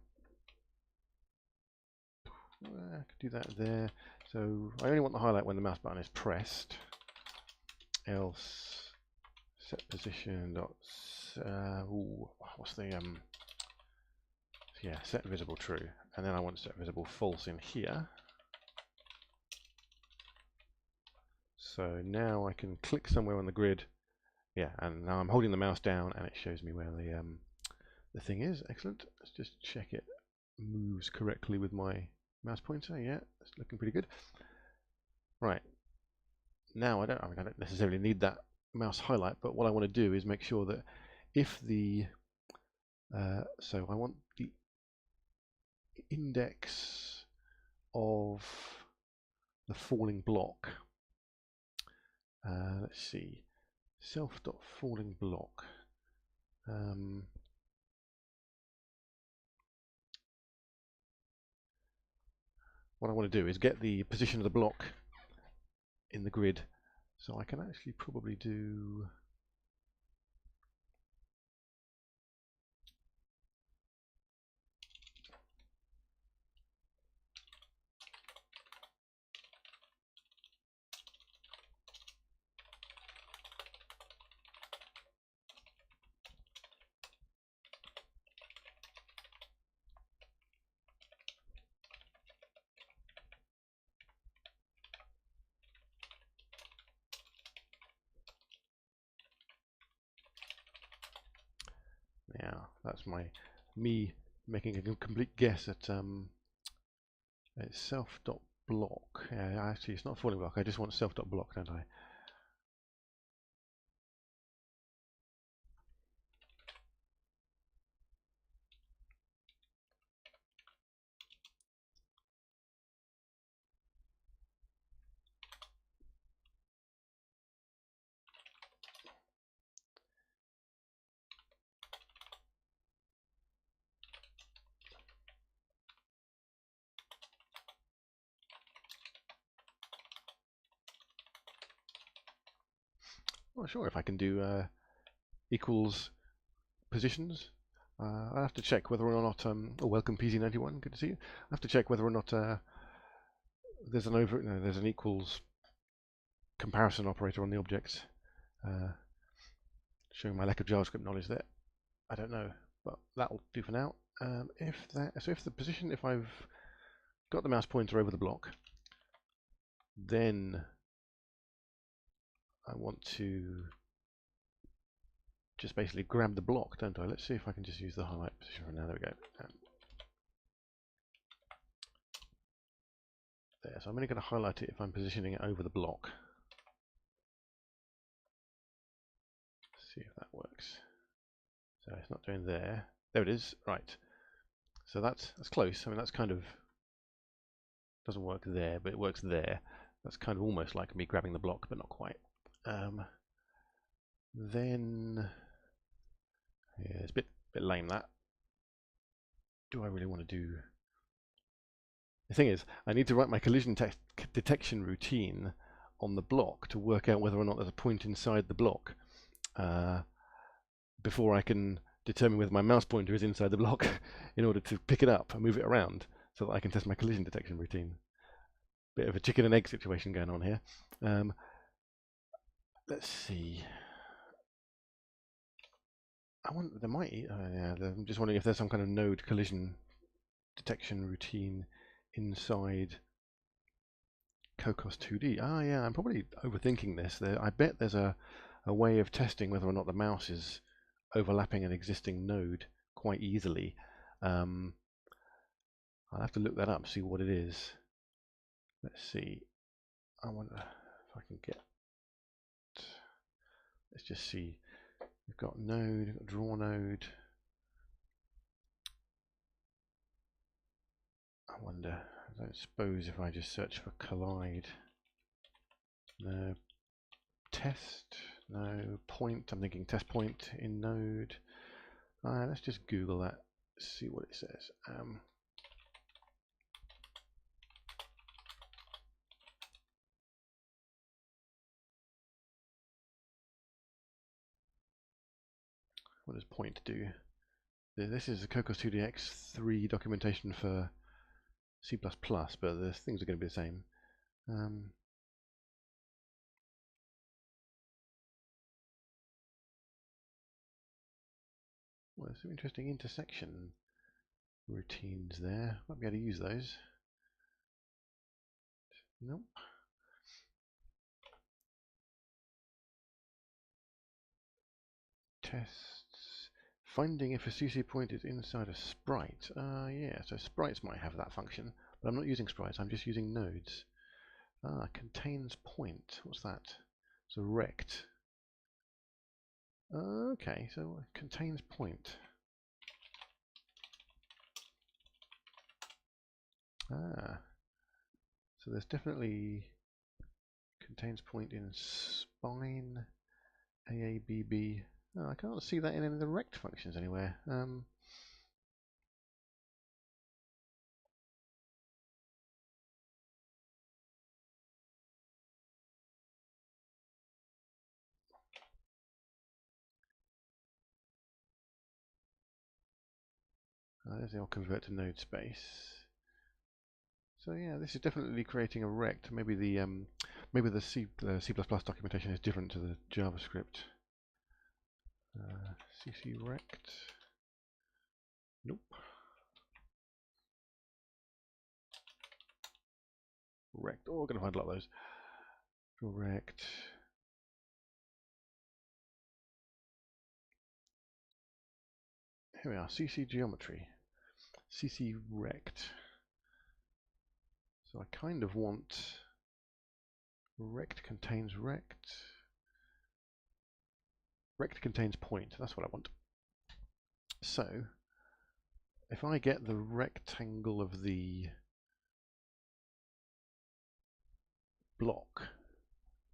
could do that there. So I only want the highlight when the mouse button is pressed. Else set position dot what's the yeah, set visible true, and then I want to set visible false in here. So now I can click somewhere on the grid. Yeah, and now I'm holding the mouse down and it shows me where the thing is. Excellent. Let's just check it. moves correctly with my mouse pointer. Yeah, it's looking pretty good. Right. Now I don't necessarily need that mouse highlight, but what I want to do is make sure that if the so I want the index of the falling block. Let's see, self.falling block. What I want to do is get the position of the block in the grid, so I can actually probably do yeah, that's me making a complete guess at it's self.block. Yeah, actually it's not falling block, I just want self.block, don't I? I'm not sure if I can do equals positions. I'll have to check whether or not oh, welcome PZ91, good to see you. I have to check whether or not there's an equals comparison operator on the objects. Showing my lack of JavaScript knowledge there. I don't know, but that'll do for now. If the position, if I've got the mouse pointer over the block, then I want to just basically grab the block, don't I? Let's see if I can just use the highlight position for now. There we go. There. So I'm only going to highlight it if I'm positioning it over the block. Let's see if that works. So it's not doing there. There it is. Right. So that's close. I mean, that's kind of doesn't work there, but it works there. That's kind of almost like me grabbing the block, but not quite. Then yeah, it's a bit lame that. Do I really want to do? The thing is, I need to write my collision detection routine on the block to work out whether or not there's a point inside the block before I can determine whether my mouse pointer is inside the block in order to pick it up and move it around so that I can test my collision detection routine. Bit of a chicken and egg situation going on here. Let's see. I wonder, there might, yeah, I'm just wondering if there's some kind of node collision detection routine inside Cocos2d. Ah, yeah, I'm probably overthinking this. I bet there's a way of testing whether or not the mouse is overlapping an existing node quite easily. I'll have to look that up, see what it is. Let's see. I wonder if I can get. Let's just see. We've got node, we've got draw node. I wonder. I don't suppose if I just search for collide. No. Test. No. Point. I'm thinking test point in node. Let's just Google that. See what it says. What does point do? This is the Cocos2d-X3 documentation for C++, but the things are going to be the same. Well, there's some interesting intersection routines there. Might be able to use those. Nope. Tests, Finding if a CC point is inside a sprite. Yeah, so sprites might have that function, but I'm not using sprites, I'm just using nodes. Contains point. What's that? So rect. Okay, so contains point. So there's definitely contains point in spine, AABB. Oh, I can't see that in any of the rect functions anywhere. There's the I'll convert to node space. So yeah, this is definitely creating a rect. Maybe the C documentation is different to the JavaScript. CC rect. Nope. Rect. Oh, we're going to find a lot of those. Rect. Here we are. CC geometry. CC rect. So I kind of want rect contains rect. Rect contains point. That's what I want. So if I get the rectangle of the block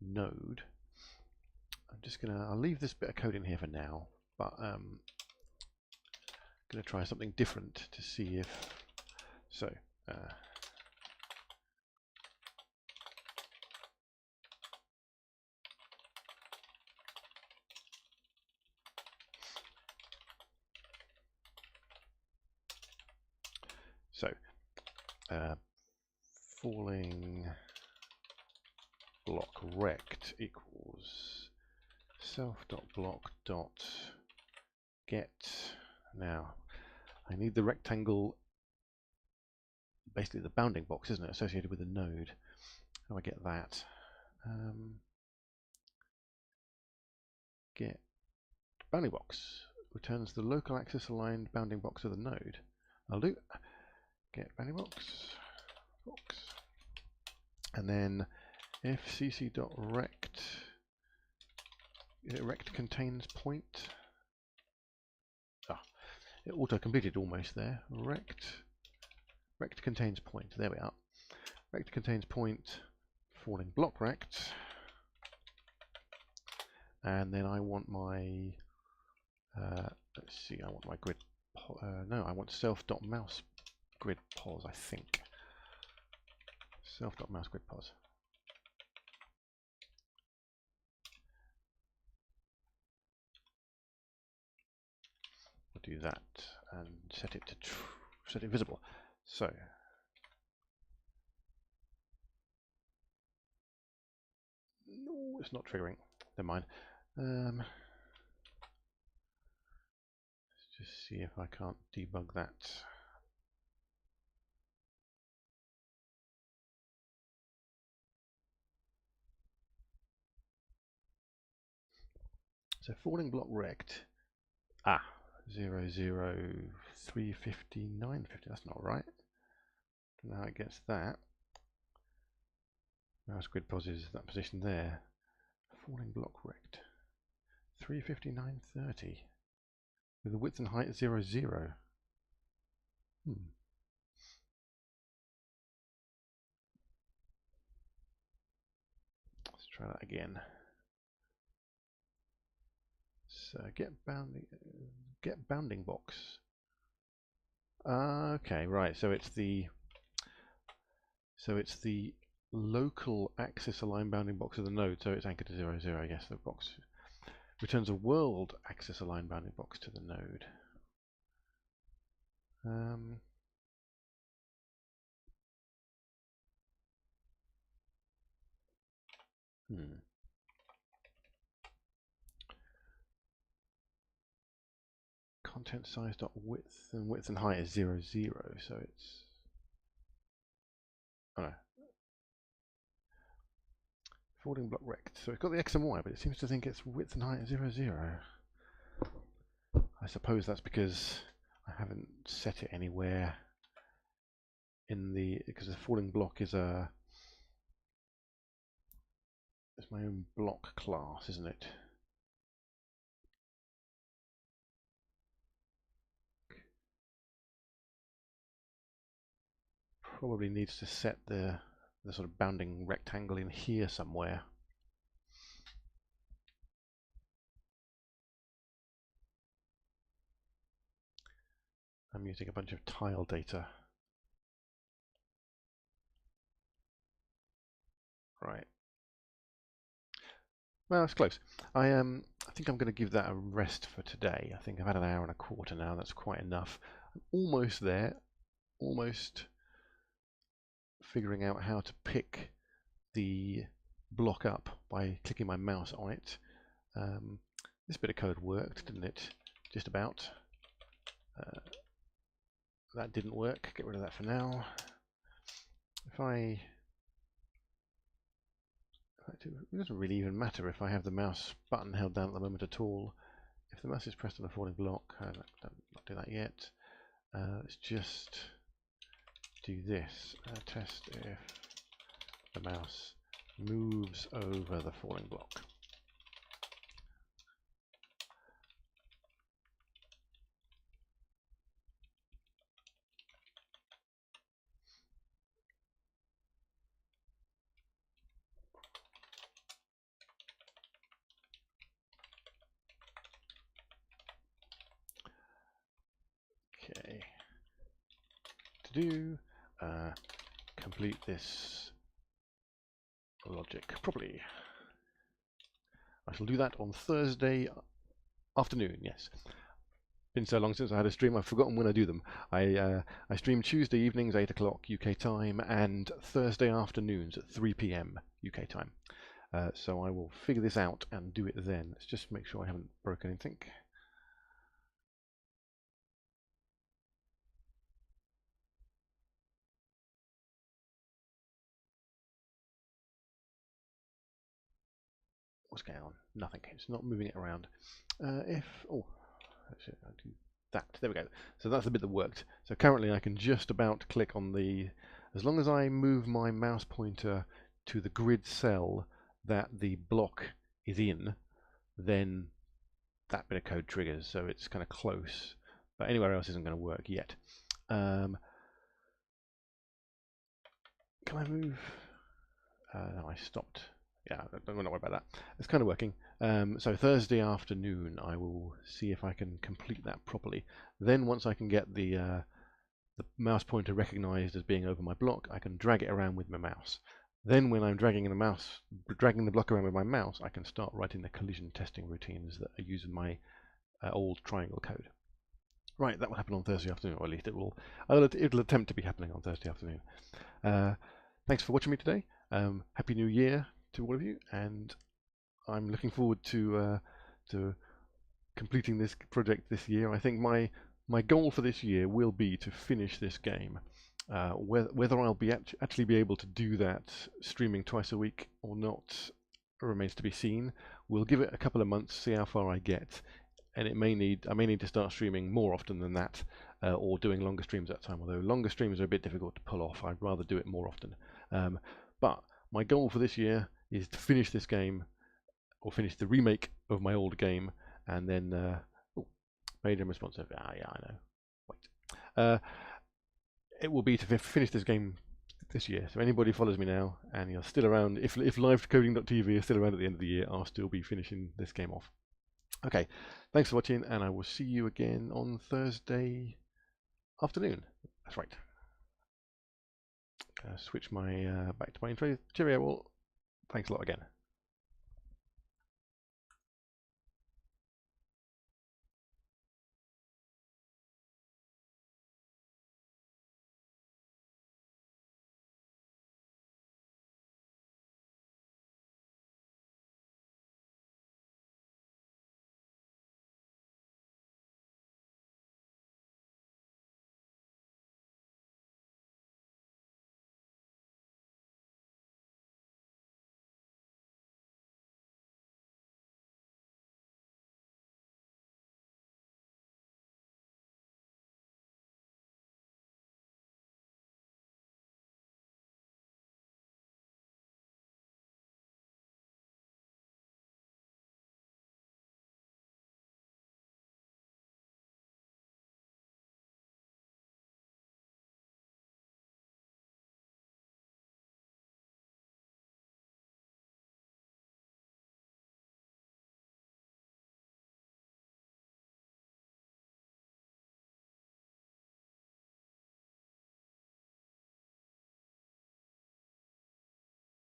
node, I'll leave this bit of code in here for now, but I'm going to try something different to see if, so falling block rect equals self.block.get. Now I need the rectangle, basically the bounding box, isn't it, associated with the node. How do I get that? Get bounding box returns the local axis aligned bounding box of the node. I'll do get bounding box, and then if cc.rect rect contains point. It auto completed almost there. Rect contains point. There we are. Rect contains point. Falling block rect. And then I want my let's see. I want my grid. No, I want self.mouse grid pos. I think self.mouse grid pos. We'll do that and set it to set it visible. So no, it's not triggering. Never mind. Let's just see if I can't debug that. So falling block rect. 0035950. That's not right. Now it gets that. Mouse grid pos is that position there. Falling block rect. 35930 with the width and height 0, 0. Let's try that again. So get bounding box. Okay, right. So it's the local axis aligned bounding box of the node. So it's anchored to 0, 0. I guess the box returns a world axis aligned bounding box to the node. Content size dot width and height is 0, 0. So it's falling block rect. So it's got the x and y, but it seems to think its width and height is 0, 0. I suppose that's because I haven't set it anywhere in the, because the falling block is it's my own block class, isn't it? Probably needs to set the sort of bounding rectangle in here somewhere. I'm using a bunch of tile data. Right. Well, it's close. I think I'm going to give that a rest for today. I think I've had an hour and a quarter now. That's quite enough. I'm almost there. Almost figuring out how to pick the block up by clicking my mouse on it. This bit of code worked, didn't it? Just about. That didn't work. Get rid of that for now. It doesn't really even matter if I have the mouse button held down at the moment at all. If the mouse is pressed on a falling block, I don't do that yet. Let's just do this. Test if the mouse moves over the falling block. Okay. To do, complete this logic properly. I shall do that on Thursday afternoon, yes. Been so long since I had a stream, I've forgotten when I do them. I stream Tuesday evenings, 8 o'clock UK time, and Thursday afternoons at 3 PM UK time. So I will figure this out and do it then. Let's just make sure I haven't broken anything. What's going on? Nothing. It's not moving it around. I'll do that. There we go. So that's the bit that worked. So currently I can just about click on the, as long as I move my mouse pointer to the grid cell that the block is in, then that bit of code triggers. So it's kind of close, but anywhere else isn't going to work yet. Can I move? No, I stopped. Yeah, don't worry about that. It's kind of working. So Thursday afternoon, I will see if I can complete that properly. Then once I can get the mouse pointer recognized as being over my block, I can drag it around with my mouse. Then when I'm dragging the block around with my mouse, I can start writing the collision testing routines that are using my old triangle code. Right, that will happen on Thursday afternoon, or at least it'll attempt to be happening on Thursday afternoon. Thanks for watching me today. Happy New Year to all of you, and I'm looking forward to completing this project this year. I think my goal for this year will be to finish this game. Whether I'll actually be able to do that streaming twice a week or not remains to be seen. We'll give it a couple of months, see how far I get, and I may need to start streaming more often than that, or doing longer streams at that time. Although longer streams are a bit difficult to pull off, I'd rather do it more often. But my goal for this year is to finish this game, or finish the remake of my old game, and then major responsive. Yeah, I know. Wait. It will be to finish this game this year. So anybody follows me now, and you're still around, if livecoding.tv is still around at the end of the year, I'll still be finishing this game off. Okay, thanks for watching, and I will see you again on Thursday afternoon. That's right. Switch my back to my intro. Cheerio all. Thanks a lot again.